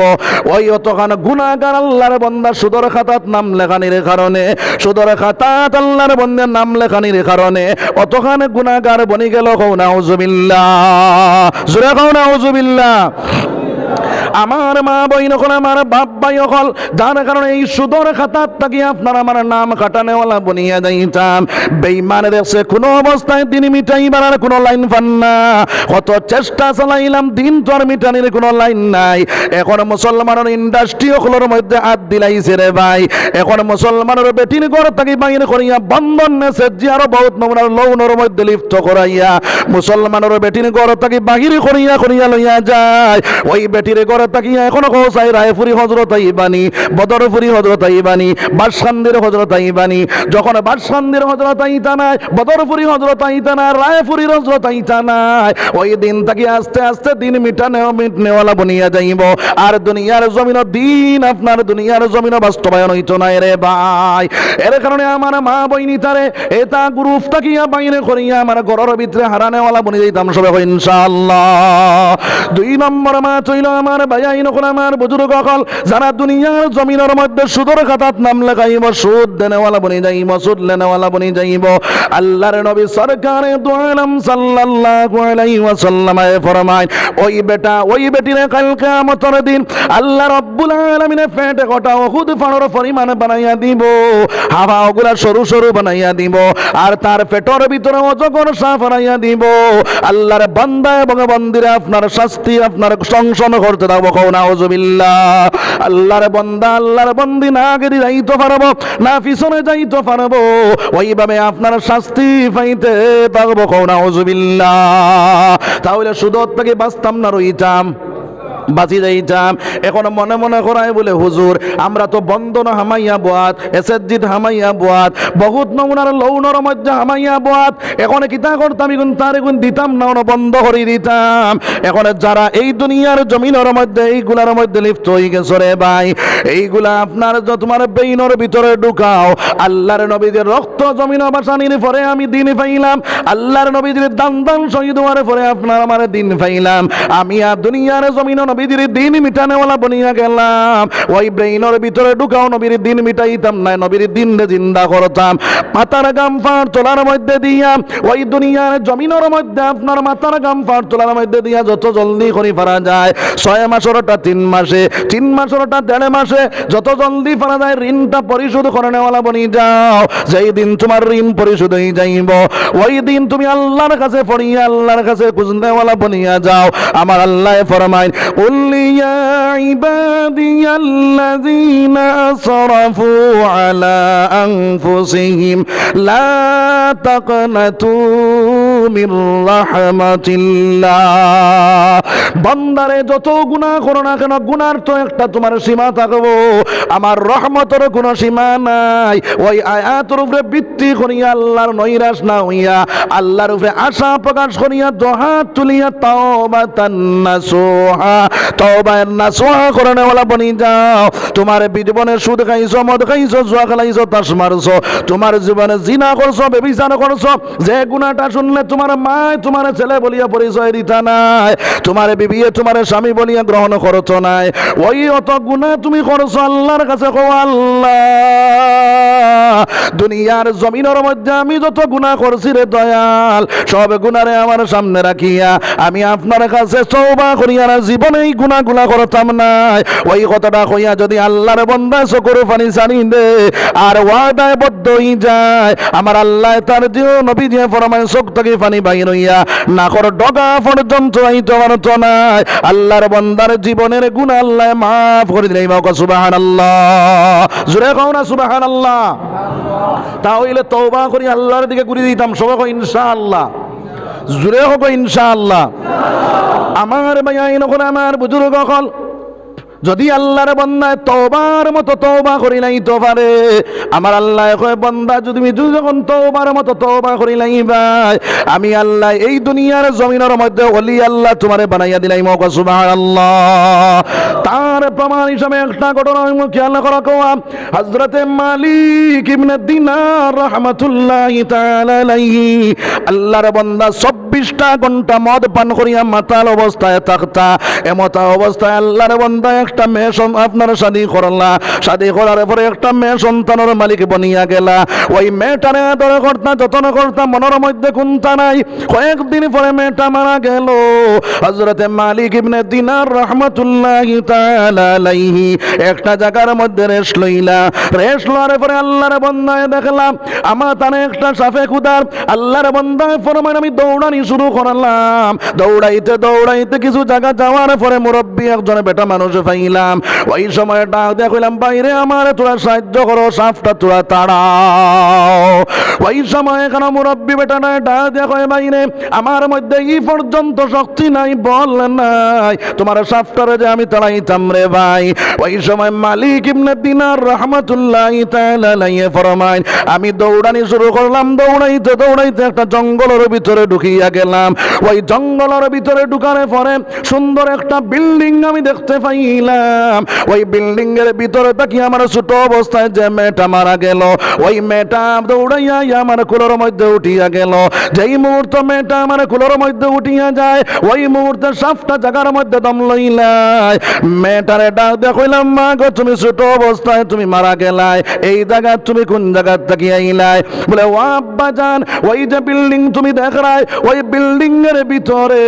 ওই অতখানে গুনাহগার আল্লাহর বান্দা সুদের খাতাত নাম লেখানির কারণে, সুদের খাতাত আল্লাহর বান্দার নাম লেখানির কারণে অতখানে গুনাহগার বনি গেল। নাউজুবিল্লাহ। জোরে কও নাউজুবিল্লাহ। আমার মা বইন হল, আমার বাপ ভাই হল, যার কারণে এই সুদর খাতার থাকি আপনার আমার নাম কাটানেওয়ালা বনিয়া যাইতাম। বেঈমান দেশে কোনো অবস্থায় দিন মিটাইবার আর কোনো লাইন পান না। কত চেষ্টা চালাইলাম, দিন তো আর মিটানির কোনো লাইন নাই। এখন মুসলমানের ইন্ডাস্ট্রি হলোর মধ্যে হাত দিলাইছে রে ভাই। এখন মুসলমানের বেটির ঘর থাকি বাইরে করিয়া বন্ধন নেছে, যে আরো বহুত নমুনার লোনের মধ্যে লিপ্ত করাইয়া মুসলমানের বেটির ঘর থাকি বাহির করিয়া করিয়া লইয়া যায়। ওই বেটির ঘর তাকিয়া এখনো কৌসাই রায়পুরি হজরত আইবানি, বদরপুরি হজরত আইবানি, বাদশান্দির হজরত আইবানি। যখন বাদশান্দির হজরত আইতা নাই, বদরপুরি হজরত আইতা নাই, রায়পুরির হজরত আইতা নাই, ওই দিন তাকি আস্তে আস্তে দিন মিটনেওয়ালা বনিয়া যাইব। আর দুনিয়ার জমিন দিন আপনার দুনিয়ার জমিন বাস্তবায়ন হইত নাই রে ভাই। এর কারণে আমার মা বইনি তারে এটা গ্রুপ তাকিয়া বাইরে করিয়া আমার ঘরের ভিতরে হারানেওয়ালা বনি যাইতাম সবাই ইনশাআল্লাহ। 2 নম্বর মা চইল আমার ভাইয়াইন হল আমার বুজুর্গ হল যারা দুনিয়ার জমিনের মধ্যে সুদের খাতাত নাম লেখাইব সুদ দেনেওয়ালা বনি যাইব সুদ লেনেওয়ালা বনি যাইব আল্লাহর নবী সরকারে দু আলম সাল্লাল্লাহু আলাইহি ওয়াসাল্লাম ফরমায় ওই বেটা ওই বেটিরে কাল কিয়ামতের দিন আল্লাহ রাব্বুল আলামিনের পেটে গোটা উহুদ পাহাড়ের পরিমাণ বানাইয়া দিব হাওয়া ওগুলা সরু সরু বানাইয়া দিব আর তার পেটের ভিতরে অজগর সাপ বানাইয়া দিব আল্লাহর বান্দা এবং বান্দিরা আপনার শাস্তি আপনার সংশোধন করতে থাকবো নাউজুবিল্লাহ আল্লাহর বান্দা আল্লাহর বান্দি না আগে যাইতে পারবো না পিছনে যাইতে পারবো ওইভাবে আপনার শাস্তি পাইতে থাকবো নাউজুবিল্লাহ তাহলে সুদর থেকে বাঁচতাম না রইতাম বাঁচি যাইতাম এখন মনে মনে করাই বলে হুজুর আমরা তো বন্ধন হামাইয়া বোয়াত এসএসজিত হামাইয়া বোয়াত বহুত নমুনার লৌনর মধ্যে হামাইয়া বোয়াত এখন কিতা করতাম এখন তার এখন দিতাম না বন্ধ করে দিতাম এখন যারা এই দুনিয়ার জমিনের মধ্যে এইগুলার মধ্যে লিপ্ত হয়ে গেছে রে ভাই এইগুলা আপনার তোমার বেইনর ভিতরে ঢুকাও আল্লাহর নবীদের রক্ত জমিন বাসানির পরে আমি দিন পাইলাম আল্লাহর নবীদের দান দান শহীদ হওয়ার পরে আপনার আমার দিন পাইলাম আমি আর দুনিয়ার জমিন নবীদের দিন মিটানেওয়ালা বনিয়া গেলাম ওই ব্রেইনের ভিতরে ঢুকাও নবীর দিন মিটাইতাম না নবীর দিন জিন্দা করতাম মাথার গাম ফাড় তোলার মধ্যে দিয়া ওই দুনিয়ার জমিনের মধ্যে আপনার মাথার গাম ফাড় তোলার মধ্যে দিয়া যত জলদি করে পারা যায় 6 মাসেরটা 3 মাসে 3 মাসেরটা 1.5 মাসে যত জলদি পারা যায় ঋণটা পরিশোধ করে নেওয়ালা বনি যাও যেই দিন তোমার ঋণ পরিশোধ হয়ে যাইব ওই দিন তুমি আল্লাহর কাছে পড়িয়া আল্লাহর কাছে খুঁজনেওয়ালা বনিয়া যাও আমার আল্লাহ ফরমায় قل يا عبادي الذين أسرفوا على أنفسهم لا تقنطوا من رحمة الله বান্দারে যত গুনাহ করো না কেন গুনার তো একটা তোমার সীমা থাকবো আমার রহমতের কোনো সীমা নাই ওই আয়াতের উপরে ভিত্তি করিয়া আল্লাহর নৈরাশ না হইয়া আল্লাহর উপরে আশা প্রকাশ করিয়া দুহাত তুলিয়া তাওবাতান নাসুহা তওবার নাসুহা করনে ওয়ালা বনি যাও তোমার জীবনে সুদ খাইছো মদ খাইছো জুয়া খেলাইছো তাস মারছো তোমার জীবনে জিনা করছো ব্যভিচার করছো যে গুনাহটা শুনলে তোমার মা তোমার ছেলে বলিয়া পরিচয় দিতা নাই তোমার বিবি তোমার স্বামী বলিয়া গ্রহণ করছো নাই ওই অত গুনাহ তুমি করছো আল্লাহর কাছে কও আল্লাহ দুনিয়ার জমিনের মধ্যে আমি যত গুনাহ করছি রে দয়াল সব গুনারে আমার সামনে রাখিয়া আমি আপনার কাছে তওবা করিয়া জীবনেই গুনাহগুলা করতাম না ওই কথাটা কইয়া যদি আল্লাহর বান্দা চকুর পানি জানি দে আর ওয়াদায় বদ্ধ হয়ে যায় আমার আল্লাহ তার জিও নবী দিয়ে ফরমায় চোখ থেকে পানি বাইর হইয়া নাকর ডগা পর্যন্ত আইতে পারত না আল্লাহর বান্দার জীবনের গুনাহ আল্লাহ মাফ করে দিলেন সুবহানাল্লাহ জোরে কও না সুবহানাল্লাহ তাহলে তওবা করি আল্লাহর দিকে ঘুরে দিতাম সবাই কই ইনশাআল্লাহ জোরে হোক ইনশাআল্লাহ আমার ভাইয়াইন হল আমার বুজুর্গ হল যদি আল্লাহর বান্দায় তওবার মতো তওবা করি নাই তো পারে আমার আল্লাহ কয় বান্দা যদি তুমি যখন তওবার মতো তওবা করি নাই ভাই আমি আল্লাহ এই দুনিয়ার জমিনের মধ্যে ওলি আল্লাহ তোমারে বানাইয়া দিলাই মক সুবহানাল্লাহ তার প্রমাণ হিসাবে একটা ঘটনা খেয়াল করা কোয়া হযরতে মালিক ইবনে দিনার রাহমাতুল্লাহি তাআলা আলাইহি আল্লাহর বান্দা 24টা ঘন্টা মদ পান করিয়া মাতাল অবস্থায় থাকতা এমতা অবস্থায় আল্লাহর বান্দা একটা মেয়ে আপনার শাদী করলা শাদী করার পরে একটা মেয়ে সন্তানের মালিক বনিয়া গেলা ওই মেয়েটারে আদর করতা যত্ন করতা মনের মধ্যে কুন্তা নাই কয়েকদিন পরে মেয়েটা মারা গেল হযরতে মালিক ইবনে দিনার রাহমাতুল্লাহি তাআলা আলাইহি একটা জায়গার মধ্যে রেস্ট লইলা রেস্ট লওয়ার পরে আল্লাহর বান্দায় দেখলাম আমার তানে একটা সাফে খুদার আল্লাহর বান্দায় ফরমান আমি দৌড়ানি শুরু করলাম দৌড়াইতে দৌড়াইতে কিছু জায়গা যাওয়ার পরে মুরব্বী একজন বেটা মানুষ পাইলাম ওই সময় ডাক দিয়ে কইলাম বাইরে আমার তোরা সাহায্য করো সাফটা তোরা তাড়াও ওই সময় এখানে মুরব্বী বেটা নাই ডাক দিয়ে কয় বাইরে আমার মধ্যে এই পর্যন্ত শক্তি নাই বল নাই তোমার সাফটারে যে আমি তাড়াইতাম রে ভাই ওই সময় মালিক ইবনে দিনার রাহমাতুল্লাহি তাআলা আলাইহি ফরমায় আমি দৌড়ানি শুরু করলাম দৌড়াইতে দৌড়াইতে একটা জঙ্গলের ভিতরে ঢুকিয়া গেলাম ওই জঙ্গলের ভিতরে ঢুকার পরে সুন্দর একটা বিল্ডিং আমি দেখতে পাইলাম হইলাম ওই বিল্ডিং এর ভিতরে থাকি আমার ছোট অবস্থায় যে মেয়েটা মারা গেল ওই মেয়েটা দৌড়াইয়া আমার কুলোর মধ্যে উঠিয়া গেল যেই মুহূর্তে মেয়েটা আমার কুলোর মধ্যে উঠিয়া যায় ওই মুহূর্তে সাতটা জায়গার মধ্যে দম লইলাই মেয়েটারে ডাক দিয়া কইলাম মা গো তুমি ছোট অবস্থায় তুমি মারা গেলাই এই জায়গা তুমি কোন জায়গা থেকে আইলাই বলে ও আব্বা জান ওই যে বিল্ডিং তুমি দেখরাই ওই বিল্ডিং এর ভিতরে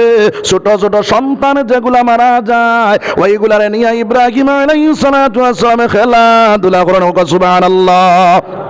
ছোট ছোট সন্তান যেগুলা মারা যায় ওইগুলারে নিয়ে ইব্রাহিম আলাইহিস সালাতু ওয়াস সালাম খেলাধুলা করেন সুবহানাল্লাহ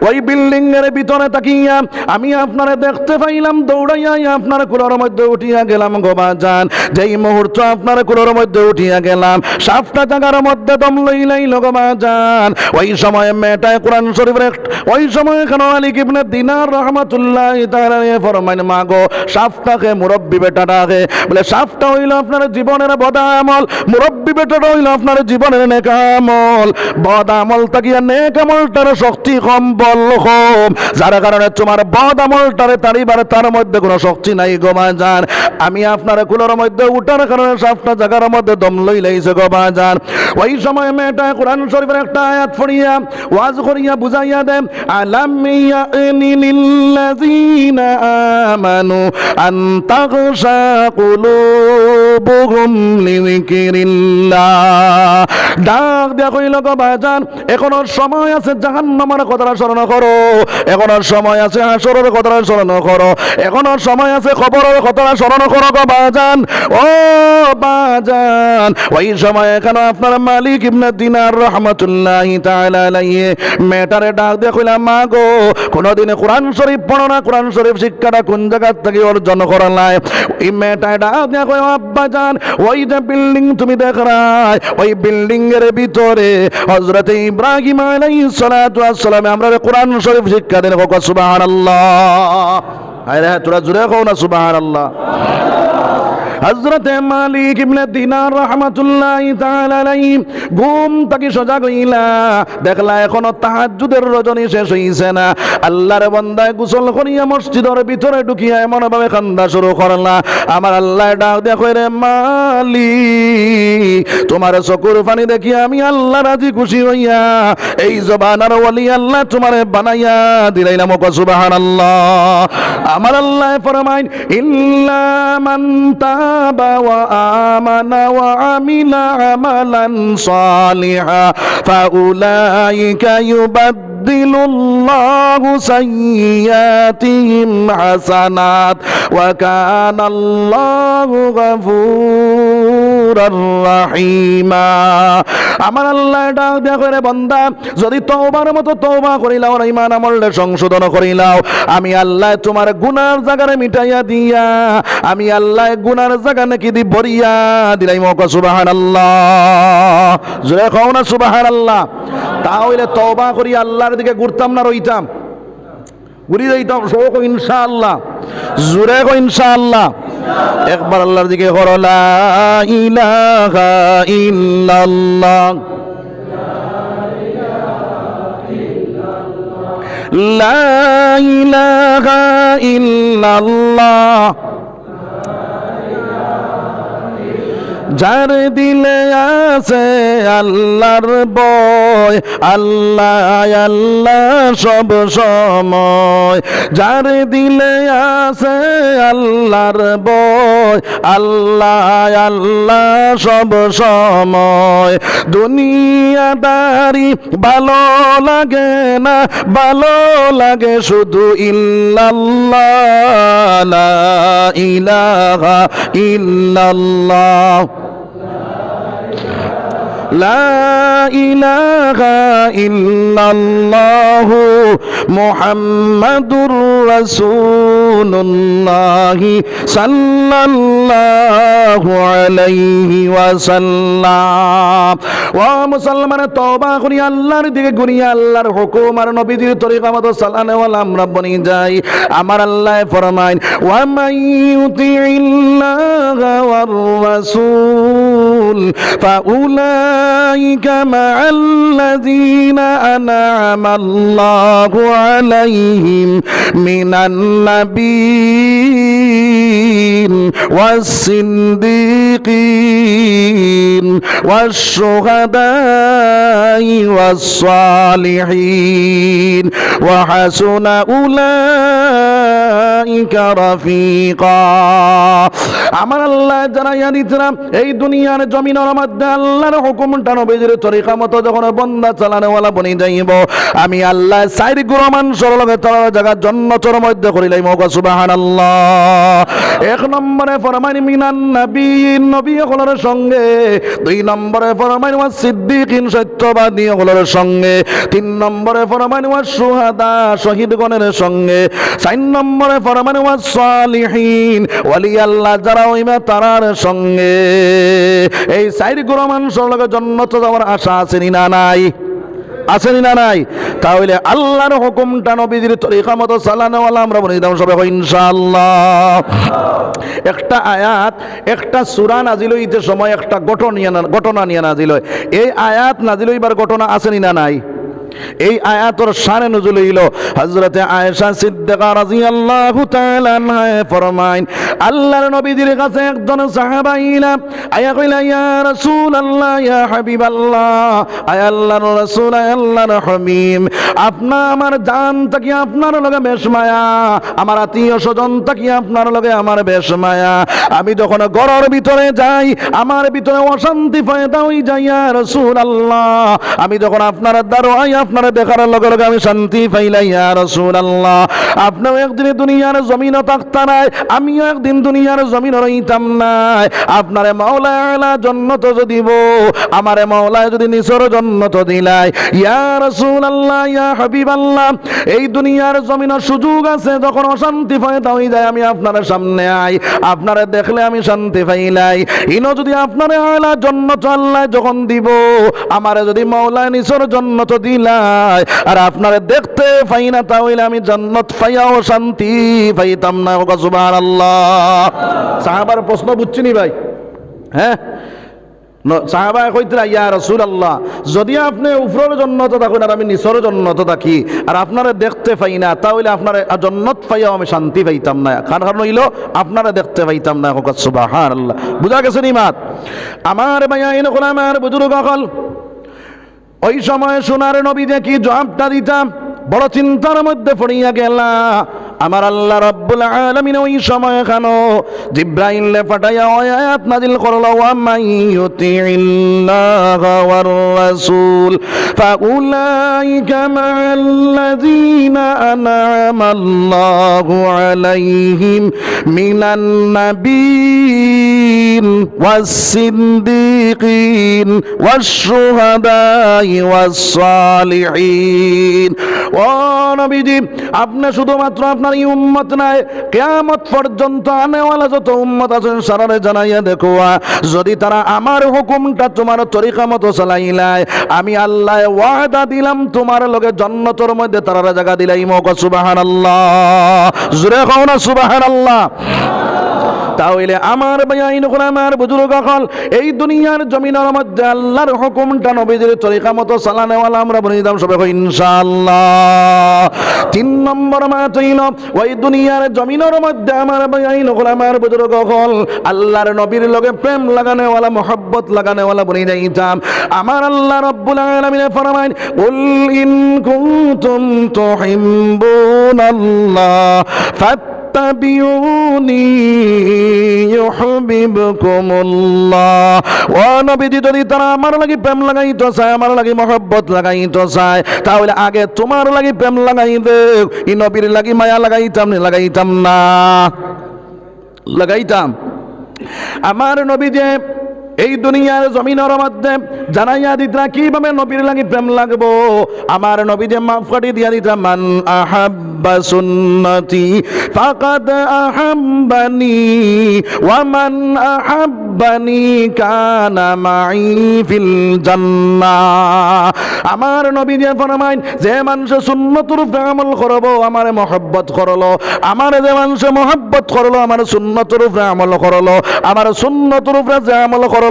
ওই বিল্ডিং এর ভিতরে তাকিয়া আমি আপনারে দেখতে পাইলাম দৌড়াইয়া আপনার কুলোর মধ্যে উঠিয়া গেলাম গো বাজান যেই মুহূর্তে আপনার কুলোর মধ্যে উঠিয়া গেলাম সাতটা জায়গার মধ্যে দম লইলাই গো বাজান ওই সময় মেয়েটায় কোরআন শরীফের ওই সময় খান মালিক ইবনে দিনার রাহমাতুল্লাহ তাআলা ফরমাইন মা গো সাতটাকে মুরব্বি বেটাটাকে বলে সাতটা হইল আপনার জীবনের বদ আমল মুরব্বি বেটাটা হইল আপনার জীবনের নেক আমল বদ আমল তাকিয়া নেক আমলটার শক্তি কম বল কম যার কারণে তোমার বদ আমলটারে তাড়িবার তার মধ্যে কোনো শক্তি নাই গো বাজান আমি আপনার কুলোর মধ্যে উঠার কারণে সাতটা জায়গার মধ্যে দম লইলাইছে গো বাজান ওই সময় মেয়েটা কোরআন শরীফের একটা আয়াত পড়িয়া ওয়াজ করিয়া বুঝাইয়া দেন আলাম ইয়ানি লিল্লাযিনা আমানু আন তাগশা কুলুবুহুম লিযিকরিল্লাহ ডাক দিয়া কইল গো বাজান এখনো সময় আছে জাহান্নামের কথাটা স্মরণ করো এখনো সময় আছে হাসরের কথাটা স্মরণ করো এখনো সময় আছে কবরের কথাটা স্মরণ করো গো বাজান ও বাজান ওই সময় এখানে আপনার মালিক ইবনে দিনার রাহমাতুল্লাহ তাআলা আলাইহি মেয়েটারে ডাক দিয়ে কইলাম মা গো কোনদিন কোরআন শরীফ পড়ো না কোরআন শরীফ শিক্ষাটা কোন জায়গা থেকে অর্জন করালাই এই মেয়েটারে ডাক দিয়ে কই আব্বা জান ওই যে বিল্ডিং তুমি দেখরাই ওই বিল্ডিং এর ভিতরে হযরত ইব্রাহিম আলাইহিস সালাতু ওয়াস সালাম আমরা কোরআন শরীফ শিক্ষা দেন কো সুবহানাল্লাহ আরে তোরা জোরে কও না সুবহানাল্লাহ হযরত মালিক ইবনে দিনার রাহমাতুল্লাহ তাআলা আলাইহি ঘুম থেকে সজাগ হইলা দেখলা এখনো তাহাজ্জুদের রজনী শেষ হইছে না আল্লাহর বান্দা গোসল করিয়া মসজিদের ভিতরে ঢুকিয়া এমন ভাবে কান্দা শুরু করলা আমার আল্লাহ ডাক দিয়া কই রে মালিক তোমার চকুর পানি দেখি আমি আল্লাহ রাজি খুশি হইয়া এই জবানার ওলি আল্লাহ তোমারে বানাইয়া দিলাইলাম কো সুবহানাল্লাহ আমার আল্লাহ ফরমাইন ইল্লা মান وآمن وعمل عملا صالحا فأولئك يبدل الله سيئاتهم حسنات وكان الله غفورا رحيما আমার আল্লাহ ডাক দিয়া করে বান্দা যদি তওবার মতো তওবা করিলাও আর ঈমান আমলে সংশোধন করিলাও আমি আল্লাহ তোমার গুনার জায়গারে মিটাইয়া দিয়া আমি আল্লাহ গুনার জায়গা নাকি দি ভরিয়া দিলাই মক সুবহানাল্লাহ জোরে কও না সুবহানাল্লাহ তাহলে তওবা করি আল্লাহর দিকে ঘুরতাম না রইতাম ঘুরি যাইতাম সব ইনশাআল্লাহ জোরে কও ইনশাআল্লাহ একবার আল্লাহর দিকে করো লা ইলাহা ইল্লাল্লাহ লা ইলাহা ইল্লাল্লাহ যার দিলে আছে আল্লাহর ভয় আল্লাহ আল্লাহ সব সময় যার দিলে আছে আল্লাহর ভয় আল্লাহ আল্লাহ সব সময় দুনিয়াদারি ভালো লাগে না ভালো লাগে শুধু ইল্লাল্লাহ লা ইলাহা ইল্লাল্লাহ লা ইলাহা ইল্লাল্লাহু মুহাম্মাদুর রাসূলুল্লাহ সাল্লাল্লাহু আলাইহি ওয়াসাল্লাম ও মুসলমান তওবা করি আল্লাহর দিকে ঘুরি আল্লাহর হুকুম আর নবীজির তরিকা মতো চালানো ওয়ালা আমরা বনি যাই আমার আল্লাহ ফরমায় ওয়া মান ইউতিইল্লাহা ওয়ার রাসূল ফাউলাইকা মা'আল্লাযীনা আন'আমা আল্লাহু আলাইহিম মিনান নাবিয়্যিন والصديقين والشهداء والصالحين وحسن أولئك رفيقا আমার আল্লাহ জানাইয়া দিতেন এই দুনিয়ার জমিনের মধ্যে আল্লাহর হুকুমটা নবীজির তরিকা মতো যখন বন্দা চালানোওয়ালা বনি যাইব আমি আল্লাহ চার গুণ মানুষের লগে তার জায়গা জান্নাতের মধ্যে করিলাম সুবহানাল্লাহ। এক নম্বরে ফরমান মিনান নবীন নবী হলোর সঙ্গে, দুই নম্বরে ফরমান ওয়াস সিদ্দিকিন সত্যবাদী হলোর সঙ্গে, তিন নম্বরে ফরমান ওয়াস শুহাদা শহীদগণের সঙ্গে, চার নম্বরে ফরমান ওয়াস সালিহিন ওয়ালি আল্লাহ যারা হইবে তারার সঙ্গে। এই চার গুণ মানুষের লগে জান্নাতে যাওয়ার আশা আছে না নাই? আসেনি না নাই? তাহলে আল্লাহর হুকুমটা নবীজির তরিকা মতো চালানোওয়ালা আমরা বলে দিতাম সবাই ইনশাআল্লাহ। একটা আয়াত একটা সূরা নাজিল হইতে সময় একটা ঘটনা নিয়ে নাজিল হয়। এই আয়াত নাজিল হইবার ঘটনা আসেনি না নাই? এই আয়াতের শানে নজুল হইল হযরতে আয়েশা সিদ্দিকা রাদিয়াল্লাহু তাআলা আনহা ফরমাইন আল্লাহর নবীজির কাছে একজন সাহাবা আইলা আয়া কইলা ইয়া রাসূলুল্লাহ ইয়া হাবিবাল্লাহ, আয় আল্লাহর রাসূল আয় আল্লাহর হাবিব, আপনা আমার জান থাকি আপনার লগে বেশ মায়া, আমার আত্মীয় স্বজন থাকি আপনার লগে আমার বেশ মায়া, আমি যখন ঘরের ভিতরে যাই আমার ভিতরে অশান্তি পয়দা হই যায় ইয়া রাসূলুল্লাহ, আমি যখন আপনার দরওয়ায় আপনারা দেখার লগে লগে আমি শান্তি পাইলাই ইয়া রাসূলুল্লাহ। আপনিও একদিন দুনিয়ার জমিনও থাকতা নাই, আমিও একদিন দুনিয়ার জমিন রইতাম নাই, আপনারে মাওলা আলা জান্নাত দিব, আমারে মাওলা যদি নিসর জান্নাত দিলাই ইয়া রাসূলুল্লাহ ইয়া হাবিবাল্লাহ। এই দুনিয়ার জমিনের সুযোগ আছে যখন অশান্তি পয়দা হই যায় আমি আপনার সামনে আই, আপনারে দেখলে আমি শান্তি পাইলাই, ইনো যদি আপনারে আলা জান্নাত আল্লাহ যখন দিব আমারে যদি মাওলা নিসর জান্নাত দিলাই আর আপনারে দেখতে পাই না তাহলে আমি জান্নাত পাইয়াও শান্তি পাইতাম না। সুবহানাল্লাহ। সাহাবার প্রশ্ন বুঝছিনি ভাই? হ্যাঁ, সাহাবা কইতরা ইয়া রাসূলুল্লাহ যদি আপনি উপরের জান্নাতে থাকেন আর আমি নিচের জান্নাতে থাকি আর আপনারে দেখতে পাই না তাহলে আপনারে জান্নাত পাইয়াও আমি শান্তি পাইতাম না, কারণ হইল আপনারে দেখতে পাইতাম না। সুবহানাল্লাহ। বুঝা গেছে নি মাত? আমার ভাইয়া এনে কোন আমার বুজুর্গ হল ওই সময় সোনার নবী যে কি জবাবটা দিতাম বড় চিন্তার মধ্যে পড়িয়া গেলা। আমার আল্লাহ রাব্বুল আলামিন ওই সময় খানো জিব্রাইল পাঠাইয়া আয়াত নাজিল করলো ওয়া মাইয়ুতিল্লাহা ওয়ার রাসূল ফাউলাইকা মাআল্লাযীনা আন'আমাল্লাহু আলাইহিম মিনান নাবিয়্যিন ওয়াস-সিদ্দীকিন ওয়াশ-শুহাদাই ওয়াস-সালিহিন। ও নবীজি, আপনি শুধুমাত্র আপনার এই উম্মত নাই, কিয়ামত পর্যন্ত আনেওয়ালা যত উম্মত আছেন সারারে জানাইয়া দেখো যদি তারা আমার হুকুমটা তোমার তরিকা মতো চালাইলায় আমি আল্লাহ ওয়াদা দিলাম তোমার লগে জান্নাতের মধ্যে তারা জায়গা দিলাই। সুবহানাল্লাহ। জোরে কও না সুবহানাল্লাহ। তাহলে আমার ভাইয়াইন আমার বুজুর্গ হল এই দুনিয়ার জমিনের মধ্যে আল্লাহর হুকুমটা নবীজির তরিকা মতো চালানোওয়ালা আমরা বলে দিতাম সবাই ইনশাআল্লাহ। তিন নম্বর মাত হইল ওই দুনিয়ার জমিনের মধ্যে আমার ভাইয়াইন আমার বুজুর্গ হল আল্লাহর নবীর লগে প্রেম লাগানোওয়ালা মহব্বত লাগানোওয়ালা বলে দিতাম। আমার আল্লাহ রাব্বুল আলামিন ফরমায় কুল ইন কুনতুম তুহিব্বুনাল্লাহ ফাত্তাবিউনি ইউহিব্বুকুমুল্লাহ। ও নবীজি, যদি তারা আমার লাগি প্রেম লাগাইতে চায় আমার লাগি মহব্বত লাগাইতে চায় তাহলে আগে তোমার লাগি প্রেম লাগাইবে, ই নবীর লাগি মায়া লাগাইতাম না? লাগাইতাম না? লাগাইতাম। আমার নবী যে এই দুনিয়ার জমিনের মধ্যে জানাইয়া দিতরা কিভাবে নবীর লাগি প্রেম লাগবো। আমার নবী যে মাফ করে দিয়া দিতরা মান আহাব্বা সুন্নতি ফাকাদ আহাব্বানি ওয়া মান আহাব্বানি কানা মাই ফিল জান্নাহ। আমার নবী যে ফরমাইন যে মানুষ সুন্নতের উপরে আমল করবো আমারে মহব্বত করলো, আমার যে মানুষ মহব্বত করলো আমার সুন্নতের উপরে আমল করলো, আমার সুন্নতের উপরে যে আমল করলো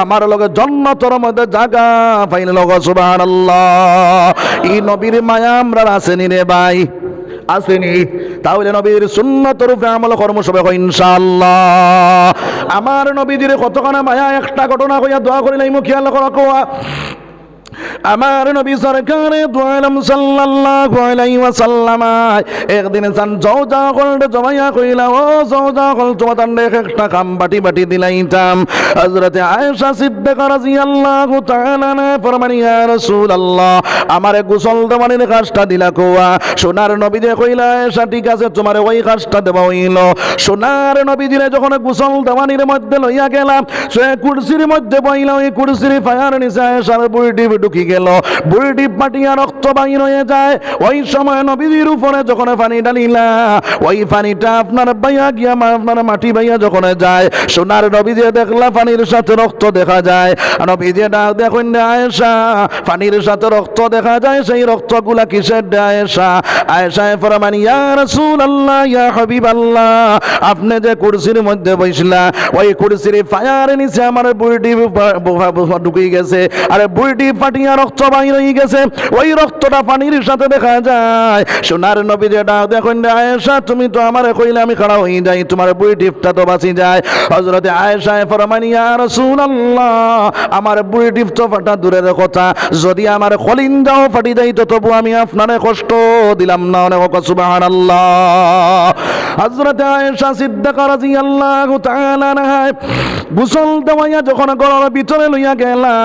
আমার লগে জান্নাতের মধ্যে জায়গা পাইল। সুবহানাল্লাহ। এই নবীর মায়া আমরা আসেনি রে ভাই? আসেনি? তাহলে নবীর সুন্নতের উপরে আমল কর্ম সবে হয় ইনশাআল্লাহ। আমার নবীজির কতখানা মায়া একটা ঘটনা কইয়া দোয়া করিলাই খেয়াল করা কোয়া। আমার নবী সরকারে দু আলম সাল্লাল্লাহু আলাইহি ওয়াসাল্লাম একদিন সান জওজা করতে জমাইয়া কইলা, ও জওজা কল তোমাদের একটা কাম বাটি বাটি দিলাইতাম। হযরতে আয়েশা সিদ্দিকা রাদিয়াল্লাহু তাআলা না ফরমান, ইয়া রাসূলুল্লাহ আমারে গোসল দেওয়ানির কাজটা দিলা কোয়া। সোনার নবী যে কইলা, আয়েশা ঠিক আছে তোমারে ওই কাজটা দেওয়া হইল। সোনার নবীজিরে যখন গোসল দেওয়ানির মধ্যে লইয়া গেলাম, সে কুরসির মধ্যে বইলা, ওই কুরসির ফায়ার নিচে আয়েশার বুড়ি ঢুকি গেল, বুড়ি পাটিয়া রক্ত বাইর হয়ে যায়। ওই সময় নবীজির উপরে যখন পানি ঢালিলা, ওই পানিটা আপনার বাইয়া গিয়া আপনার মাটি বাইয়া যখন যায়, সোনার নবীজি দেখলা পানির সাথে রক্ত দেখা যায়। নবীজি ডাক দেখুন, আয়েশা পানির সাথে রক্ত দেখা যায়, সেই রক্তগুলা কিসের? আয়েশা আয়েশা ফরমান, ইয়া রাসূলুল্লাহ ইয়া হাবিবাল্লাহ আপনি যে কুরসির মধ্যে বসলা, ওই কুরসির ফায়ার নিচে আমার বুড়ি ঢুকে গেছে, আরে বুড়ি পাটিয়া রক্ত বাইর হয়ে গেছে, ওই রক্তটা পানির সাথে দেখা যায়। সোনার নবী যেটা দেখুন, আয়েশা তুমি তো আমারে কইলে আমি খাড়া হয়ে যাই, তোমার বুড়ি টিপটা তো বাঁচি যায়। হযরতে আয়েশা ফরমান, ইয়া রাসূলুল্লাহ আমার বুড়ি টিপ তো ফাটা দূরের কথা, যদি আমার কলিজাও ফাটি যাইত তবু আমি আপনারে কষ্ট দিলাম না। অনেক সুবহানাল্লাহ। হযরতে আয়েশা সিদ্দিকা রাদিয়াল্লাহু তাআলা আনহা গোসল দেওয়াইয়া যখন ঘরের ভিতরে লইয়া গেলা,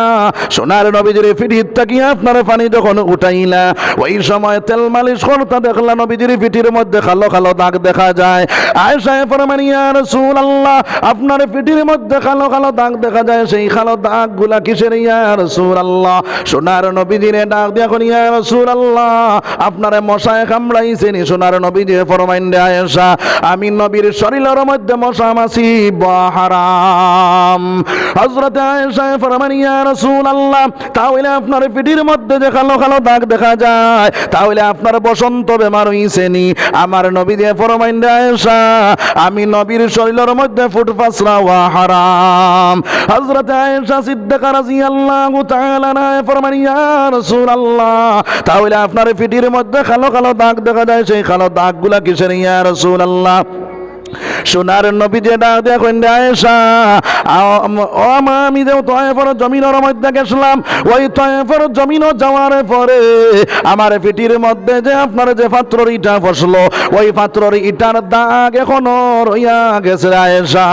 সোনার নবীজির পিঠির তাকিয়া আপনার পানি যখন উঠাইলা, ওই সময় তেল মালিশ করতে দেখলা নবীজির পিঠির মধ্যে কালো কালো দাগ দেখা যায়। আয়েশা ফরমান, ইয়া রাসূলুল্লাহ আপনার পিঠির মধ্যে কালো কালো দাগ দেখা যায়, সেই কালো দাগগুলা কিসের? ইয়া রাসূলুল্লাহ সোনার নবীজিরে ডাক দিয়া কোন, ইয়া রাসূলুল্লাহ আপনারে মশায় কামড়াইছে নি? সোনার নবীজি ফরমান, আয়েশা আমি নবীর শরীরের মধ্যে মশা মাছি হারাম। হযরত আয়েশা ফরমান, ইয়া রাসূলুল্লাহ তাহলে আপনার পিঠির মধ্যে যে কালো কালো দাগ দেখা যায়, তাহলে আপনার বসন্ত বেমার হইছে নি? আমার নবী দিয়ে ফরমান, আয়েশা আমি নবীর শরীরের মধ্যে ফুট পাসরা হারাম। হযরত আয়েশা সিদ্দিকা রাদিয়াল্লাহু তাআলা আনহা ফরমান, ইয়া রাসূলুল্লাহ তাহলে আপনার পিঠির মধ্যে কালো কালো দাগ দেখা যায়, সেই কালো দাগগুলা কিসের? ইয়া রাসূলুল্লাহ সোনার নবী যেটা দেখুন, আয়েশা আমি যে তয়েফের জমিনের মধ্যে গেছিলাম, ওই তয়েফের জমিন যাওয়ার পরে আমার পিঠির মধ্যে যে আপনার যে পাত্রর ইটা ফসলো, ওই পাত্রর ইটার দাগ এখনো রইয়া গেছে। আয়েশা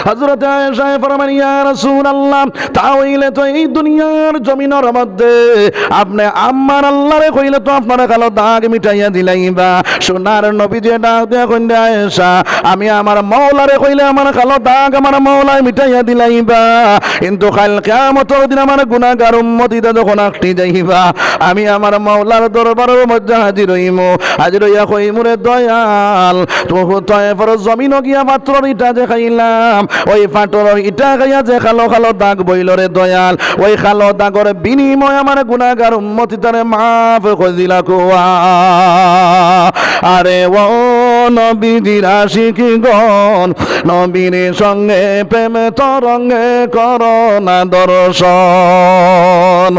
হযরত আয়েশা ফরমান, ইয়া রাসূলুল্লাহ তাহলে তো এই দুনিয়ার জমিনের মধ্যে আপনি আমার আল্লাহরে কইলে তো আপনার কালো দাগ মিটাইয়া দিলাইবা। সোনার নবী যেটা দেখুন, আয়েশা আমি আমার মাওলারে কইলে আমার কালো দাগ আমার মাওলায় মিটাইয়া দিলাইবা, কিন্তু কাল কিয়ামতের দিন আমার গুনাহগার উম্মতিটা যখন আটকে যাইবা, আমি আমার মাওলার দরবারের মধ্যে হাজির হইমু। হাজির হইয়া কইমু, রে দয়াল তুমি তয়েফের জমিন গিয়া পাত্রর ইটা যে খাইলাম, ওই পাত্রর ইটা খাইয়া যে কালো কালো দাগ বইল, রে দয়াল ওই কালো দাগের বিনিময় আমার গুনাহগার উম্মতিটারে মাফ করে দিলা কোয়া। আরে ও নবীজির আশিকগণ, নবীর সঙ্গে প্রেম তরঙ্গে করোনা দর্শন।